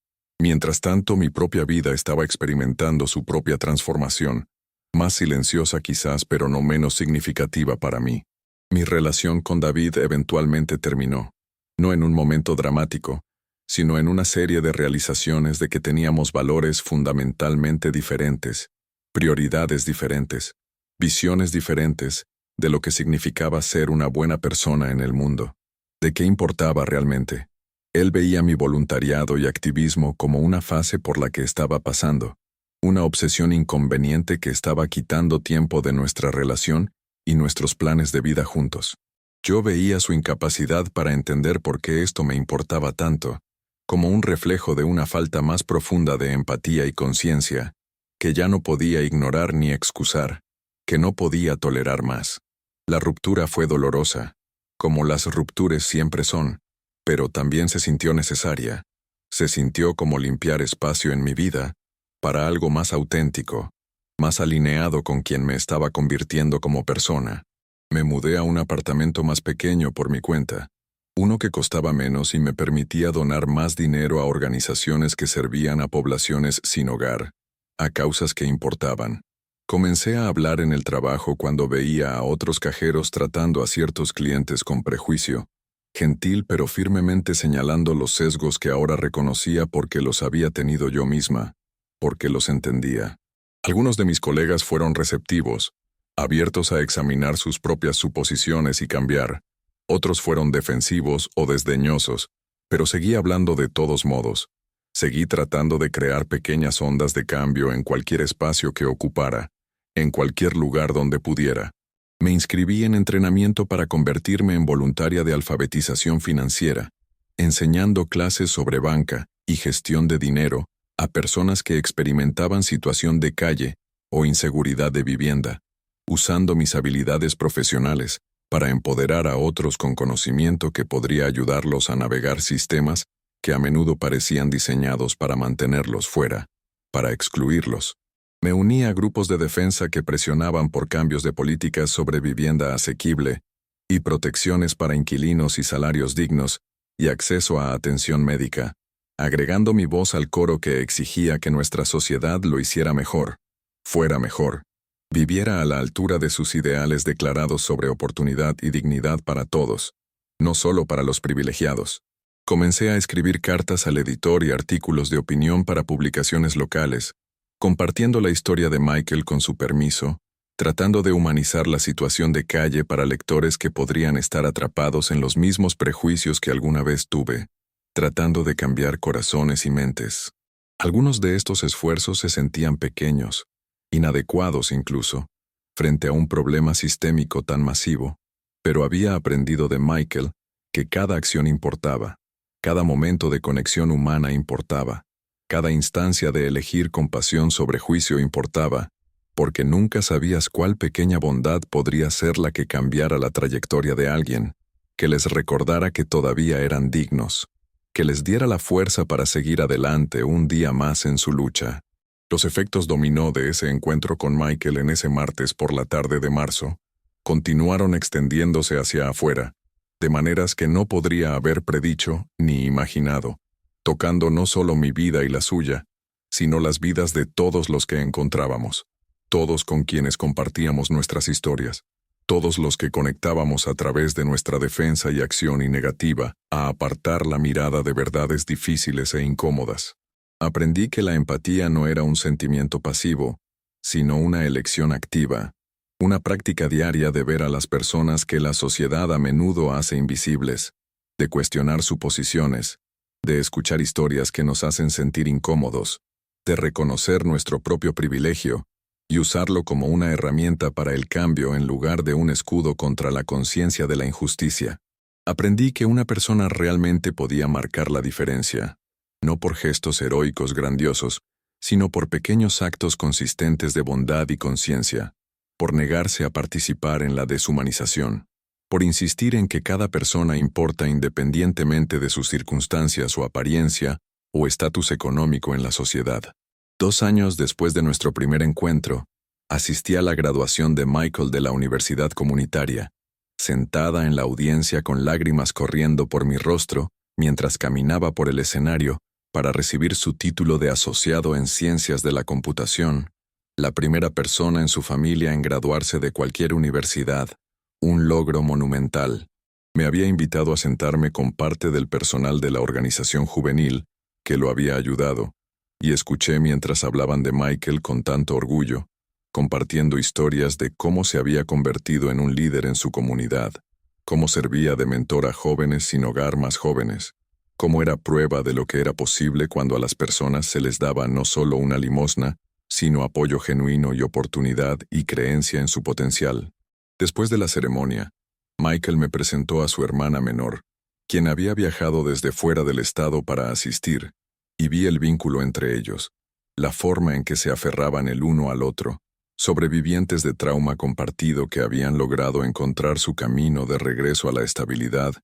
Mientras tanto, mi propia vida estaba experimentando su propia transformación, más silenciosa quizás, pero no menos significativa para mí. Mi relación con David eventualmente terminó, no en un momento dramático, sino en una serie de realizaciones de que teníamos valores fundamentalmente diferentes, prioridades diferentes, visiones diferentes, de lo que significaba ser una buena persona en el mundo. ¿De qué importaba realmente? Él veía mi voluntariado y activismo como una fase por la que estaba pasando, una obsesión inconveniente que estaba quitando tiempo de nuestra relación y nuestros planes de vida juntos. Yo veía su incapacidad para entender por qué esto me importaba tanto, como un reflejo de una falta más profunda de empatía y conciencia, que ya no podía ignorar ni excusar, que no podía tolerar más. La ruptura fue dolorosa, como las rupturas siempre son, pero también se sintió necesaria. Se sintió como limpiar espacio en mi vida para algo más auténtico, más alineado con quien me estaba convirtiendo como persona. Me mudé a un apartamento más pequeño por mi cuenta, uno que costaba menos y me permitía donar más dinero a organizaciones que servían a poblaciones sin hogar, a causas que importaban. Comencé a hablar en el trabajo cuando veía a otros cajeros tratando a ciertos clientes con prejuicio, gentil pero firmemente señalando los sesgos que ahora reconocía porque los había tenido yo misma, porque los entendía. Algunos de mis colegas fueron receptivos, abiertos a examinar sus propias suposiciones y cambiar. Otros fueron defensivos o desdeñosos, pero seguí hablando de todos modos. Seguí tratando de crear pequeñas ondas de cambio en cualquier espacio que ocupara, en cualquier lugar donde pudiera. Me inscribí en entrenamiento para convertirme en voluntaria de alfabetización financiera, enseñando clases sobre banca y gestión de dinero a personas que experimentaban situación de calle o inseguridad de vivienda, usando mis habilidades profesionales para empoderar a otros con conocimiento que podría ayudarlos a navegar sistemas que a menudo parecían diseñados para mantenerlos fuera, para excluirlos. Me uní a grupos de defensa que presionaban por cambios de políticas sobre vivienda asequible y protecciones para inquilinos y salarios dignos y acceso a atención médica, agregando mi voz al coro que exigía que nuestra sociedad lo hiciera mejor, fuera mejor, viviera a la altura de sus ideales declarados sobre oportunidad y dignidad para todos, no solo para los privilegiados. Comencé a escribir cartas al editor y artículos de opinión para publicaciones locales, compartiendo la historia de Michael con su permiso, tratando de humanizar la situación de calle para lectores que podrían estar atrapados en los mismos prejuicios que alguna vez tuve, tratando de cambiar corazones y mentes. Algunos de estos esfuerzos se sentían pequeños, inadecuados incluso, frente a un problema sistémico tan masivo, pero había aprendido de Michael que cada acción importaba, cada momento de conexión humana importaba, cada instancia de elegir compasión sobre juicio importaba, porque nunca sabías cuál pequeña bondad podría ser la que cambiara la trayectoria de alguien, que les recordara que todavía eran dignos, que les diera la fuerza para seguir adelante un día más en su lucha. Los efectos dominó de ese encuentro con Michael en ese martes por la tarde de marzo continuaron extendiéndose hacia afuera, de maneras que no podría haber predicho ni imaginado, tocando no solo mi vida y la suya, sino las vidas de todos los que encontrábamos, todos con quienes compartíamos nuestras historias, todos los que conectábamos a través de nuestra defensa y acción negativa a apartar la mirada de verdades difíciles e incómodas. Aprendí que la empatía no era un sentimiento pasivo, sino una elección activa, una práctica diaria de ver a las personas que la sociedad a menudo hace invisibles, de cuestionar suposiciones, de escuchar historias que nos hacen sentir incómodos, de reconocer nuestro propio privilegio y usarlo como una herramienta para el cambio en lugar de un escudo contra la conciencia de la injusticia. Aprendí que una persona realmente podía marcar la diferencia, no por gestos heroicos grandiosos, sino por pequeños actos consistentes de bondad y conciencia, por negarse a participar en la deshumanización, por insistir en que cada persona importa independientemente de sus circunstancias o apariencia o estatus económico en la sociedad. 2 años después de nuestro primer encuentro, asistí a la graduación de Michael de la universidad comunitaria, sentada en la audiencia con lágrimas corriendo por mi rostro mientras caminaba por el escenario para recibir su título de asociado en Ciencias de la Computación, la primera persona en su familia en graduarse de cualquier universidad, un logro monumental. Me había invitado a sentarme con parte del personal de la organización juvenil que lo había ayudado, y escuché mientras hablaban de Michael con tanto orgullo, compartiendo historias de cómo se había convertido en un líder en su comunidad, cómo servía de mentor a jóvenes sin hogar más jóvenes, cómo era prueba de lo que era posible cuando a las personas se les daba no solo una limosna, sino apoyo genuino y oportunidad y creencia en su potencial. Después de la ceremonia, Michael me presentó a su hermana menor, quien había viajado desde fuera del estado para asistir, y vi el vínculo entre ellos, la forma en que se aferraban el uno al otro, sobrevivientes de trauma compartido que habían logrado encontrar su camino de regreso a la estabilidad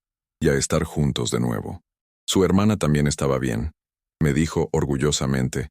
y a estar juntos de nuevo. Su hermana también estaba bien, me dijo orgullosamente.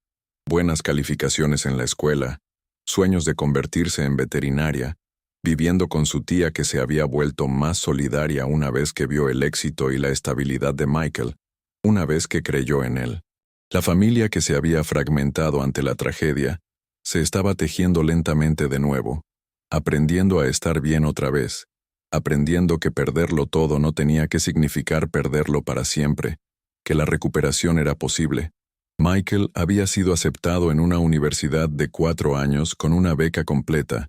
Buenas calificaciones en la escuela, sueños de convertirse en veterinaria, viviendo con su tía que se había vuelto más solidaria una vez que vio el éxito y la estabilidad de Michael, una vez que creyó en él. La familia que se había fragmentado ante la tragedia se estaba tejiendo lentamente de nuevo, aprendiendo a estar bien otra vez, aprendiendo que perderlo todo no tenía que significar perderlo para siempre, que la recuperación era posible. Michael había sido aceptado en una universidad de 4 años con una beca completa,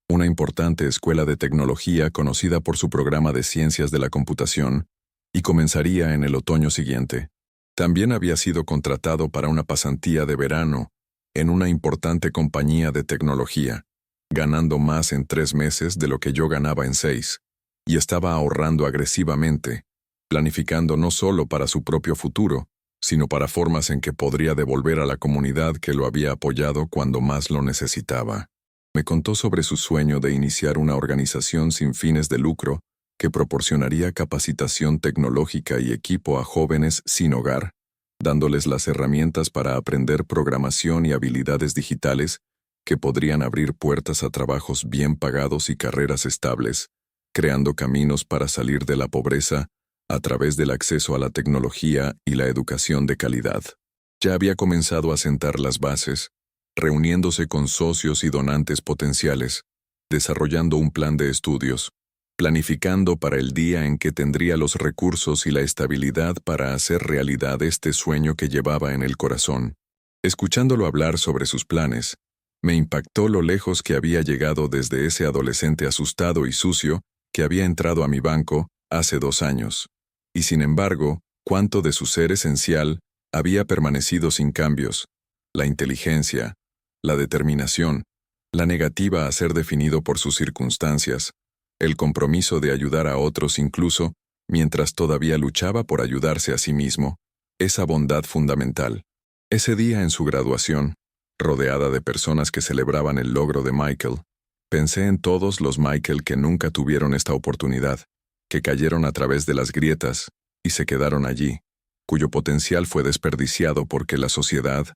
una importante escuela de tecnología conocida por su programa de ciencias de la computación, y comenzaría en el otoño siguiente. También había sido contratado para una pasantía de verano en una importante compañía de tecnología, ganando más en 3 meses de lo que yo ganaba en 6, y estaba ahorrando agresivamente, planificando no solo para su propio futuro, sino para formas en que podría devolver a la comunidad que lo había apoyado cuando más lo necesitaba. Me contó sobre su sueño de iniciar una organización sin fines de lucro que proporcionaría capacitación tecnológica y equipo a jóvenes sin hogar, dándoles las herramientas para aprender programación y habilidades digitales que podrían abrir puertas a trabajos bien pagados y carreras estables, creando caminos para salir de la pobreza a través del acceso a la tecnología y la educación de calidad. Ya había comenzado a sentar las bases, reuniéndose con socios y donantes potenciales, desarrollando un plan de estudios, planificando para el día en que tendría los recursos y la estabilidad para hacer realidad este sueño que llevaba en el corazón. Escuchándolo hablar sobre sus planes, me impactó lo lejos que había llegado desde ese adolescente asustado y sucio que había entrado a mi banco hace 2 años. Y sin embargo, cuánto de su ser esencial había permanecido sin cambios: la inteligencia, la determinación, la negativa a ser definido por sus circunstancias, el compromiso de ayudar a otros incluso mientras todavía luchaba por ayudarse a sí mismo, esa bondad fundamental. Ese día en su graduación, rodeada de personas que celebraban el logro de Michael, pensé en todos los Michael que nunca tuvieron esta oportunidad, que cayeron a través de las grietas y se quedaron allí, cuyo potencial fue desperdiciado porque la sociedad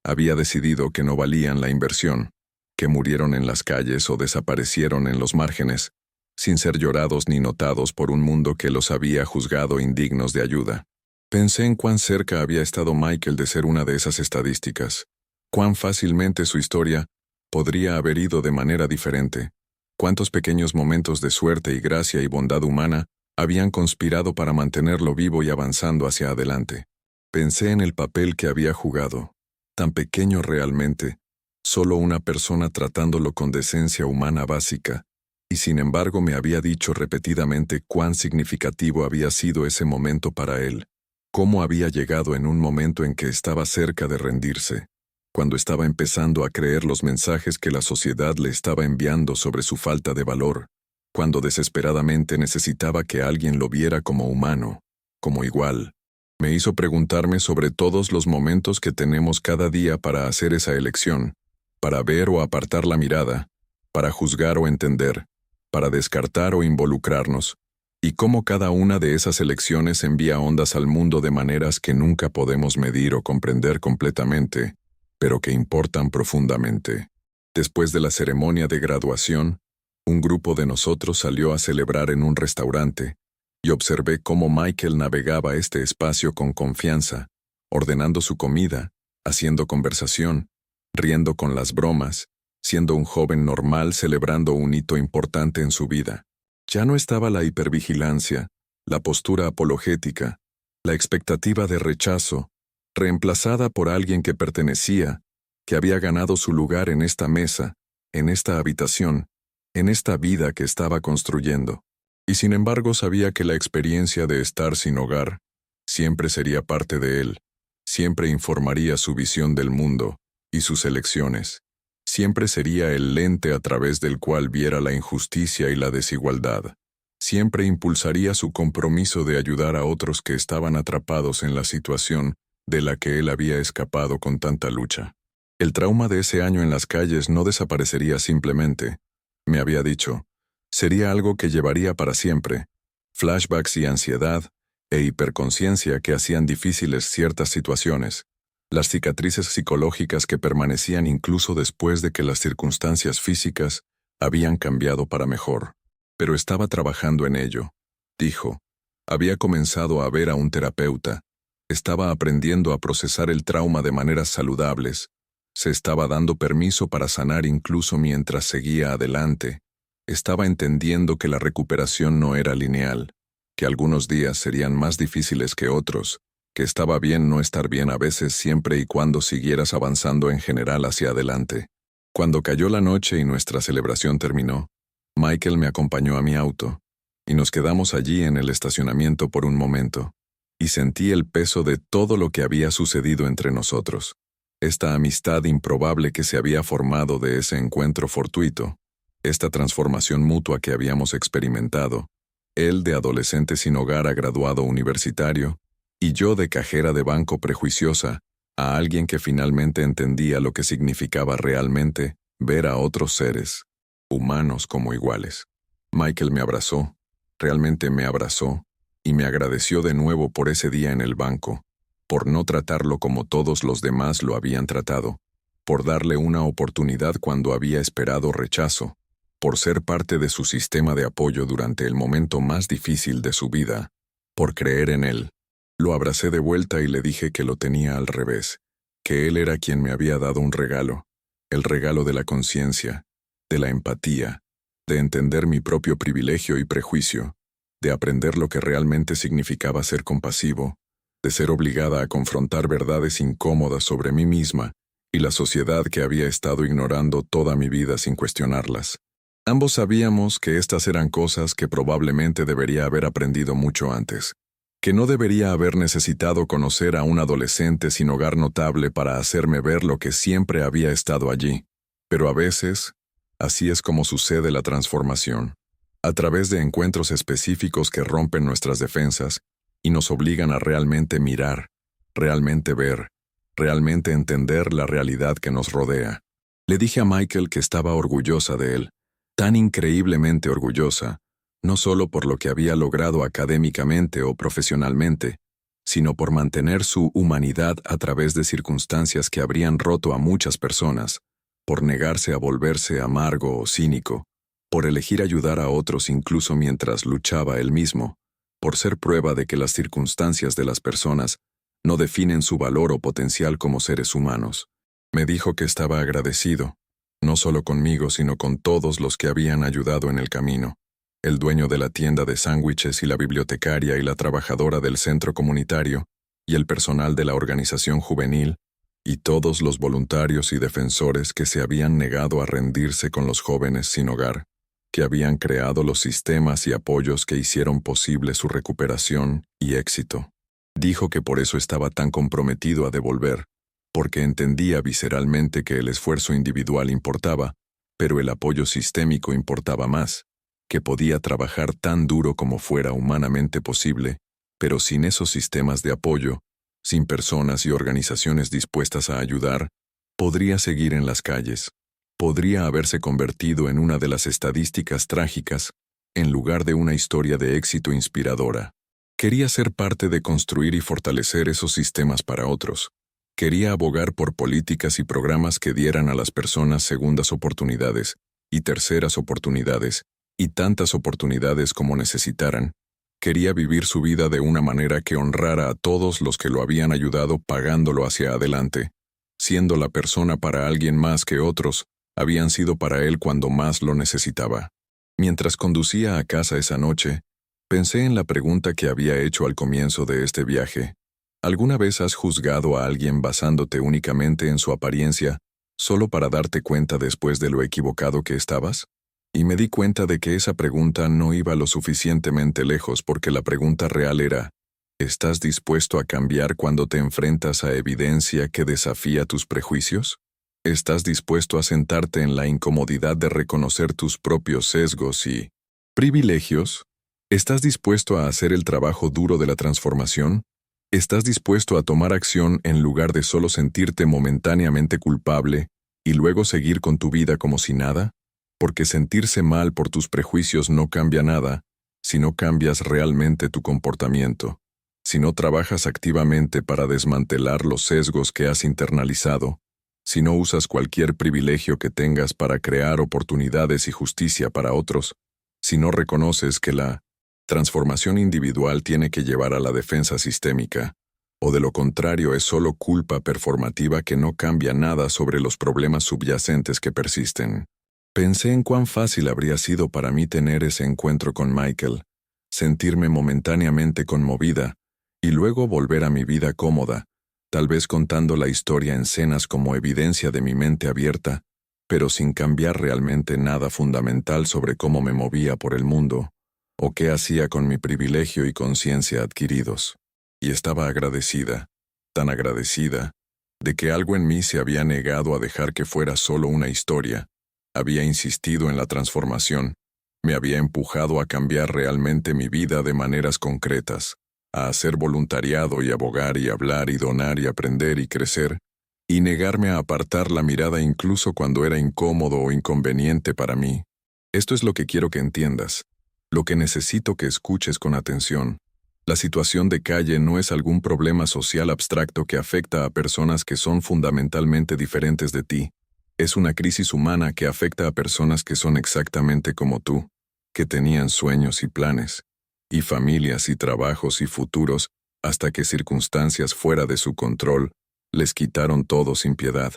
había decidido que no valían la inversión, que murieron en las calles o desaparecieron en los márgenes, sin ser llorados ni notados por un mundo que los había juzgado indignos de ayuda. Pensé en cuán cerca había estado Michael de ser una de esas estadísticas, cuán fácilmente su historia podría haber ido de manera diferente, cuántos pequeños momentos de suerte y gracia y bondad humana habían conspirado para mantenerlo vivo y avanzando hacia adelante. Pensé en el papel que había jugado, tan pequeño realmente, solo una persona tratándolo con decencia humana básica, y sin embargo me había dicho repetidamente cuán significativo había sido ese momento para él, cómo había llegado en un momento en que estaba cerca de rendirse, cuando estaba empezando a creer los mensajes que la sociedad le estaba enviando sobre su falta de valor, cuando desesperadamente necesitaba que alguien lo viera como humano, como igual. Me hizo preguntarme sobre todos los momentos que tenemos cada día para hacer esa elección, para ver o apartar la mirada, para juzgar o entender, para descartar o involucrarnos, y cómo cada una de esas elecciones envía ondas al mundo de maneras que nunca podemos medir o comprender completamente, pero que importan profundamente. Después de la ceremonia de graduación, un grupo de nosotros salió a celebrar en un restaurante, y observé cómo Michael navegaba este espacio con confianza, ordenando su comida, haciendo conversación, riendo con las bromas, siendo un joven normal celebrando un hito importante en su vida. Ya no estaba la hipervigilancia, la postura apologética, la expectativa de rechazo, reemplazada por alguien que pertenecía, que había ganado su lugar en esta mesa, en esta habitación, en esta vida que estaba construyendo. Y sin embargo sabía que la experiencia de estar sin hogar siempre sería parte de él, siempre informaría su visión del mundo y sus elecciones. Siempre sería el lente a través del cual viera la injusticia y la desigualdad. Siempre impulsaría su compromiso de ayudar a otros que estaban atrapados en la situación de la que él había escapado con tanta lucha. El trauma de ese año en las calles no desaparecería simplemente, me había dicho. Sería algo que llevaría para siempre, flashbacks y ansiedad e hiperconciencia que hacían difíciles ciertas situaciones, las cicatrices psicológicas que permanecían incluso después de que las circunstancias físicas habían cambiado para mejor. Pero estaba trabajando en ello, dijo. Había comenzado a ver a un terapeuta, estaba aprendiendo a procesar el trauma de maneras saludables, se estaba dando permiso para sanar incluso mientras seguía adelante. Estaba entendiendo que la recuperación no era lineal, que algunos días serían más difíciles que otros, que estaba bien no estar bien a veces siempre y cuando siguieras avanzando en general hacia adelante. Cuando cayó la noche y nuestra celebración terminó, Michael me acompañó a mi auto, y nos quedamos allí en el estacionamiento por un momento, y sentí el peso de todo lo que había sucedido entre nosotros, esta amistad improbable que se había formado de ese encuentro fortuito, esta transformación mutua que habíamos experimentado, él de adolescente sin hogar a graduado universitario, Y yo de cajera de banco prejuiciosa, a alguien que finalmente entendía lo que significaba realmente ver a otros seres, humanos como iguales. Michael me abrazó, realmente me abrazó, y me agradeció de nuevo por ese día en el banco, por no tratarlo como todos los demás lo habían tratado, por darle una oportunidad cuando había esperado rechazo, por ser parte de su sistema de apoyo durante el momento más difícil de su vida, por creer en él. Lo abracé de vuelta y le dije que lo tenía al revés, que él era quien me había dado un regalo, el regalo de la conciencia, de la empatía, de entender mi propio privilegio y prejuicio, de aprender lo que realmente significaba ser compasivo, de ser obligada a confrontar verdades incómodas sobre mí misma y la sociedad que había estado ignorando toda mi vida sin cuestionarlas. Ambos sabíamos que estas eran cosas que probablemente debería haber aprendido mucho antes, que no debería haber necesitado conocer a un adolescente sin hogar notable para hacerme ver lo que siempre había estado allí. Pero a veces, así es como sucede la transformación, a través de encuentros específicos que rompen nuestras defensas y nos obligan a realmente mirar, realmente ver, realmente entender la realidad que nos rodea. Le dije a Michael que estaba orgullosa de él, tan increíblemente orgullosa, no solo por lo que había logrado académicamente o profesionalmente, sino por mantener su humanidad a través de circunstancias que habrían roto a muchas personas, por negarse a volverse amargo o cínico, por elegir ayudar a otros incluso mientras luchaba él mismo, por ser prueba de que las circunstancias de las personas no definen su valor o potencial como seres humanos. Me dijo que estaba agradecido, no solo conmigo sino con todos los que habían ayudado en el camino. El dueño de la tienda de sándwiches y la bibliotecaria y la trabajadora del centro comunitario, y el personal de la organización juvenil, y todos los voluntarios y defensores que se habían negado a rendirse con los jóvenes sin hogar, que habían creado los sistemas y apoyos que hicieron posible su recuperación y éxito. Dijo que por eso estaba tan comprometido a devolver, porque entendía visceralmente que el esfuerzo individual importaba, pero el apoyo sistémico importaba más, que podía trabajar tan duro como fuera humanamente posible, pero sin esos sistemas de apoyo, sin personas y organizaciones dispuestas a ayudar, podría seguir en las calles, podría haberse convertido en una de las estadísticas trágicas, en lugar de una historia de éxito inspiradora. Quería ser parte de construir y fortalecer esos sistemas para otros. Quería abogar por políticas y programas que dieran a las personas segundas oportunidades y terceras oportunidades, y tantas oportunidades como necesitaran. Quería vivir su vida de una manera que honrara a todos los que lo habían ayudado pagándolo hacia adelante, siendo la persona para alguien más que otros habían sido para él cuando más lo necesitaba. Mientras conducía a casa esa noche, pensé en la pregunta que había hecho al comienzo de este viaje. ¿Alguna vez has juzgado a alguien basándote únicamente en su apariencia, solo para darte cuenta después de lo equivocado que estabas? Y me di cuenta de que esa pregunta no iba lo suficientemente lejos porque la pregunta real era, ¿estás dispuesto a cambiar cuando te enfrentas a evidencia que desafía tus prejuicios? ¿Estás dispuesto a sentarte en la incomodidad de reconocer tus propios sesgos y privilegios? ¿Estás dispuesto a hacer el trabajo duro de la transformación? ¿Estás dispuesto a tomar acción en lugar de solo sentirte momentáneamente culpable y luego seguir con tu vida como si nada? Porque sentirse mal por tus prejuicios no cambia nada si no cambias realmente tu comportamiento, si no trabajas activamente para desmantelar los sesgos que has internalizado, si no usas cualquier privilegio que tengas para crear oportunidades y justicia para otros, si no reconoces que la transformación individual tiene que llevar a la defensa sistémica, o de lo contrario es solo culpa performativa que no cambia nada sobre los problemas subyacentes que persisten. Pensé en cuán fácil habría sido para mí tener ese encuentro con Michael, sentirme momentáneamente conmovida, y luego volver a mi vida cómoda, tal vez contando la historia en escenas como evidencia de mi mente abierta, pero sin cambiar realmente nada fundamental sobre cómo me movía por el mundo, o qué hacía con mi privilegio y conciencia adquiridos. Y estaba agradecida, tan agradecida, de que algo en mí se había negado a dejar que fuera solo una historia. Había insistido en la transformación, me había empujado a cambiar realmente mi vida de maneras concretas, a hacer voluntariado y abogar y hablar y donar y aprender y crecer, y negarme a apartar la mirada incluso cuando era incómodo o inconveniente para mí. Esto es lo que quiero que entiendas, lo que necesito que escuches con atención. La situación de calle no es algún problema social abstracto que afecta a personas que son fundamentalmente diferentes de ti. Es una crisis humana que afecta a personas que son exactamente como tú, que tenían sueños y planes, y familias y trabajos y futuros, hasta que circunstancias fuera de su control les quitaron todo sin piedad.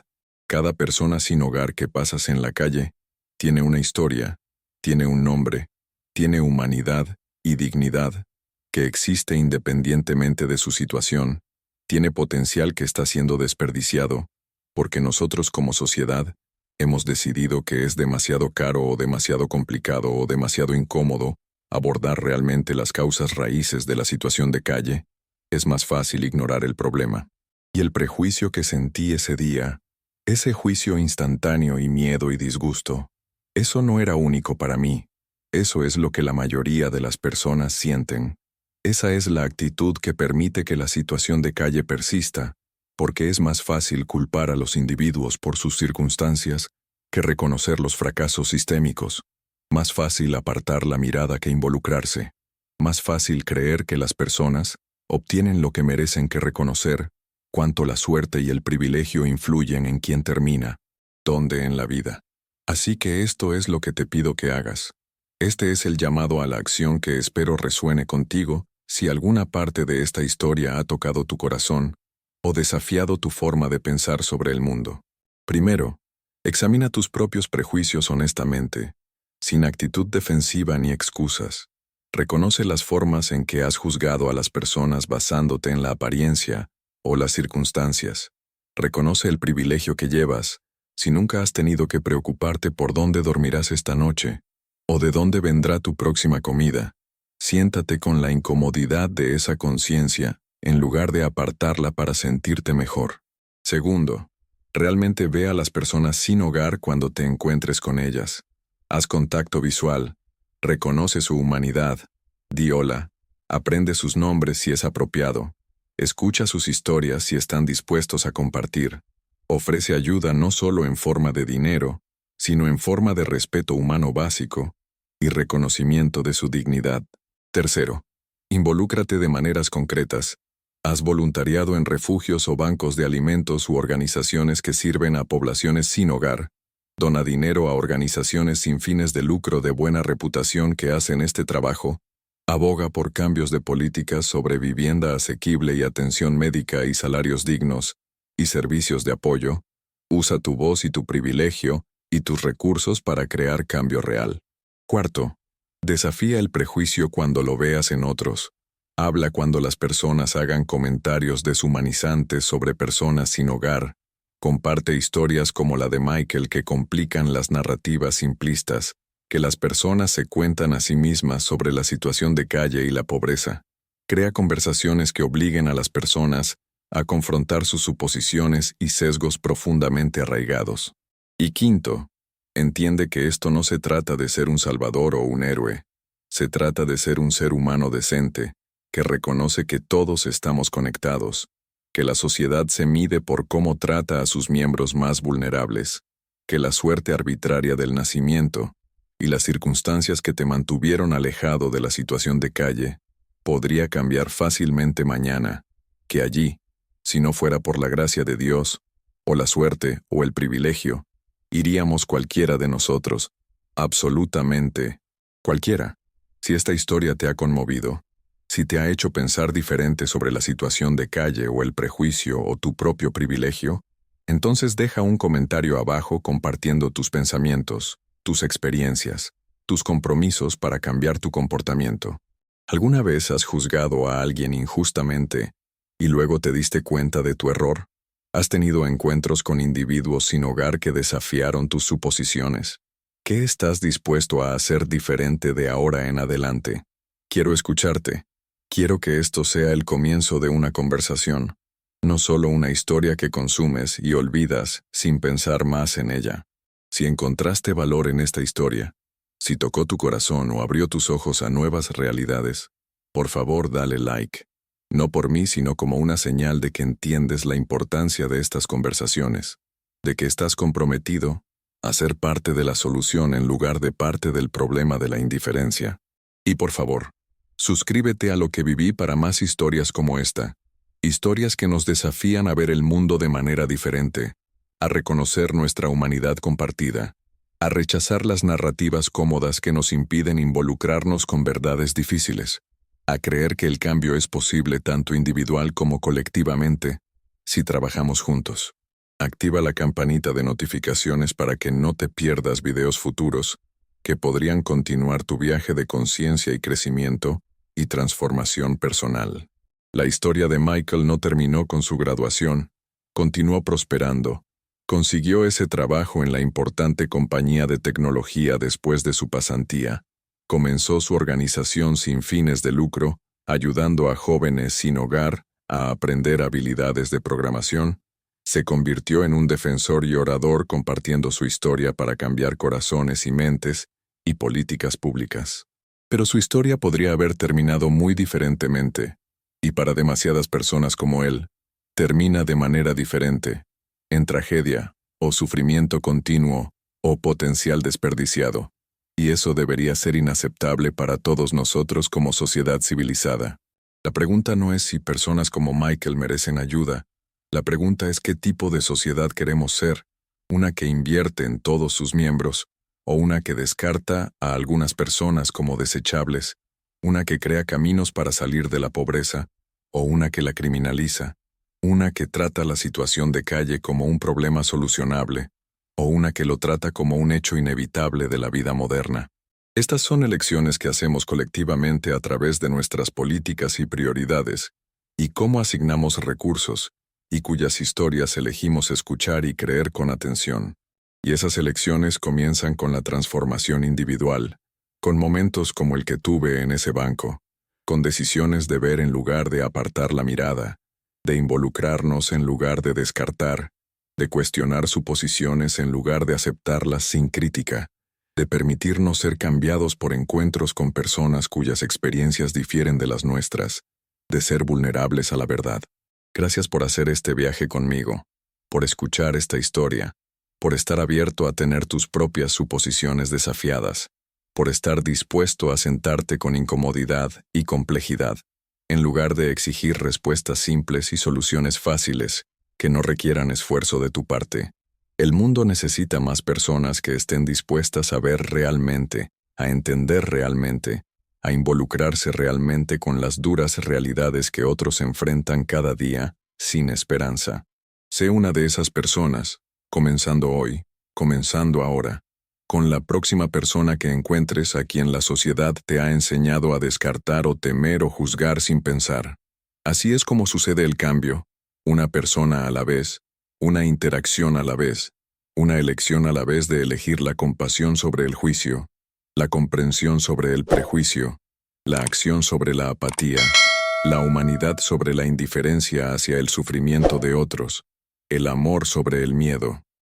Cada persona sin hogar que pasas en la calle tiene una historia, tiene un nombre, tiene humanidad y dignidad, que existe independientemente de su situación, tiene potencial que está siendo desperdiciado, porque nosotros como sociedad hemos decidido que es demasiado caro o demasiado complicado o demasiado incómodo abordar realmente las causas raíces de la situación de calle. Es más fácil ignorar el problema. Y el prejuicio que sentí ese día, ese juicio instantáneo y miedo y disgusto, eso no era único para mí. Eso es lo que la mayoría de las personas sienten. Esa es la actitud que permite que la situación de calle persista, porque es más fácil culpar a los individuos por sus circunstancias que reconocer los fracasos sistémicos. Más fácil apartar la mirada que involucrarse. Más fácil creer que las personas obtienen lo que merecen que reconocer cuánto la suerte y el privilegio influyen en quien termina, dónde en la vida. Así que esto es lo que te pido que hagas. Este es el llamado a la acción que espero resuene contigo si alguna parte de esta historia ha tocado tu corazón o desafiado tu forma de pensar sobre el mundo. Primero, examina tus propios prejuicios honestamente, sin actitud defensiva ni excusas. Reconoce las formas en que has juzgado a las personas basándote en la apariencia o las circunstancias. Reconoce el privilegio que llevas, si nunca has tenido que preocuparte por dónde dormirás esta noche, o de dónde vendrá tu próxima comida. Siéntate con la incomodidad de esa conciencia, en lugar de apartarla para sentirte mejor. Segundo, realmente ve a las personas sin hogar cuando te encuentres con ellas. Haz contacto visual, reconoce su humanidad, di hola, aprende sus nombres si es apropiado, escucha sus historias si están dispuestos a compartir, ofrece ayuda no solo en forma de dinero, sino en forma de respeto humano básico y reconocimiento de su dignidad. Tercero, involúcrate de maneras concretas. Haz voluntariado en refugios o bancos de alimentos u organizaciones que sirven a poblaciones sin hogar. Dona dinero a organizaciones sin fines de lucro de buena reputación que hacen este trabajo. Aboga por cambios de políticas sobre vivienda asequible y atención médica y salarios dignos, y servicios de apoyo. Usa tu voz y tu privilegio y tus recursos para crear cambio real. Cuarto, desafía el prejuicio cuando lo veas en otros. Habla cuando las personas hagan comentarios deshumanizantes sobre personas sin hogar. Comparte historias como la de Michael que complican las narrativas simplistas que las personas se cuentan a sí mismas sobre la situación de calle y la pobreza. Crea conversaciones que obliguen a las personas a confrontar sus suposiciones y sesgos profundamente arraigados. Y quinto, entiende que esto no se trata de ser un salvador o un héroe. Se trata de ser un ser humano decente, que reconoce que todos estamos conectados, que la sociedad se mide por cómo trata a sus miembros más vulnerables, que la suerte arbitraria del nacimiento y las circunstancias que te mantuvieron alejado de la situación de calle podría cambiar fácilmente mañana, que allí, si no fuera por la gracia de Dios, o la suerte o el privilegio, iríamos cualquiera de nosotros, absolutamente cualquiera. Si esta historia te ha conmovido, si te ha hecho pensar diferente sobre la situación de calle o el prejuicio o tu propio privilegio, entonces deja un comentario abajo compartiendo tus pensamientos, tus experiencias, tus compromisos para cambiar tu comportamiento. ¿Alguna vez has juzgado a alguien injustamente y luego te diste cuenta de tu error? ¿Has tenido encuentros con individuos sin hogar que desafiaron tus suposiciones? ¿Qué estás dispuesto a hacer diferente de ahora en adelante? Quiero escucharte. Quiero que esto sea el comienzo de una conversación, no solo una historia que consumes y olvidas sin pensar más en ella. Si encontraste valor en esta historia, si tocó tu corazón o abrió tus ojos a nuevas realidades, por favor dale like. No por mí, sino como una señal de que entiendes la importancia de estas conversaciones, de que estás comprometido a ser parte de la solución en lugar de parte del problema de la indiferencia. Y por favor, suscríbete a Lo que viví para más historias como esta, historias que nos desafían a ver el mundo de manera diferente, a reconocer nuestra humanidad compartida, a rechazar las narrativas cómodas que nos impiden involucrarnos con verdades difíciles, a creer que el cambio es posible tanto individual como colectivamente, si trabajamos juntos. Activa la campanita de notificaciones para que no te pierdas videos futuros que podrían continuar tu viaje de conciencia y crecimiento y transformación personal. La historia de Michael no terminó con su graduación, continuó prosperando. Consiguió ese trabajo en la importante compañía de tecnología después de su pasantía. Comenzó su organización sin fines de lucro, ayudando a jóvenes sin hogar a aprender habilidades de programación. Se convirtió en un defensor y orador compartiendo su historia para cambiar corazones y mentes y políticas públicas. Pero su historia podría haber terminado muy diferentemente, y para demasiadas personas como él, termina de manera diferente, en tragedia, o sufrimiento continuo, o potencial desperdiciado. Y eso debería ser inaceptable para todos nosotros como sociedad civilizada. La pregunta no es si personas como Michael merecen ayuda. La pregunta es qué tipo de sociedad queremos ser, una que invierte en todos sus miembros, o una que descarta a algunas personas como desechables, una que crea caminos para salir de la pobreza, o una que la criminaliza, una que trata la situación de calle como un problema solucionable, o una que lo trata como un hecho inevitable de la vida moderna. Estas son elecciones que hacemos colectivamente a través de nuestras políticas y prioridades, y cómo asignamos recursos, y cuyas historias elegimos escuchar y creer con atención. Y esas elecciones comienzan con la transformación individual, con momentos como el que tuve en ese banco, con decisiones de ver en lugar de apartar la mirada, de involucrarnos en lugar de descartar, de cuestionar suposiciones en lugar de aceptarlas sin crítica, de permitirnos ser cambiados por encuentros con personas cuyas experiencias difieren de las nuestras, de ser vulnerables a la verdad. Gracias por hacer este viaje conmigo, por escuchar esta historia, por estar abierto a tener tus propias suposiciones desafiadas, por estar dispuesto a sentarte con incomodidad y complejidad, en lugar de exigir respuestas simples y soluciones fáciles que no requieran esfuerzo de tu parte. El mundo necesita más personas que estén dispuestas a ver realmente, a entender realmente, a involucrarse realmente con las duras realidades que otros enfrentan cada día, sin esperanza. Sé una de esas personas, comenzando hoy, comenzando ahora, con la próxima persona que encuentres a quien la sociedad te ha enseñado a descartar o temer o juzgar sin pensar. Así es como sucede el cambio, una persona a la vez, una interacción a la vez, una elección a la vez de elegir la compasión sobre el juicio, la comprensión sobre el prejuicio, la acción sobre la apatía, la humanidad sobre la indiferencia hacia el sufrimiento de otros, el amor sobre el miedo.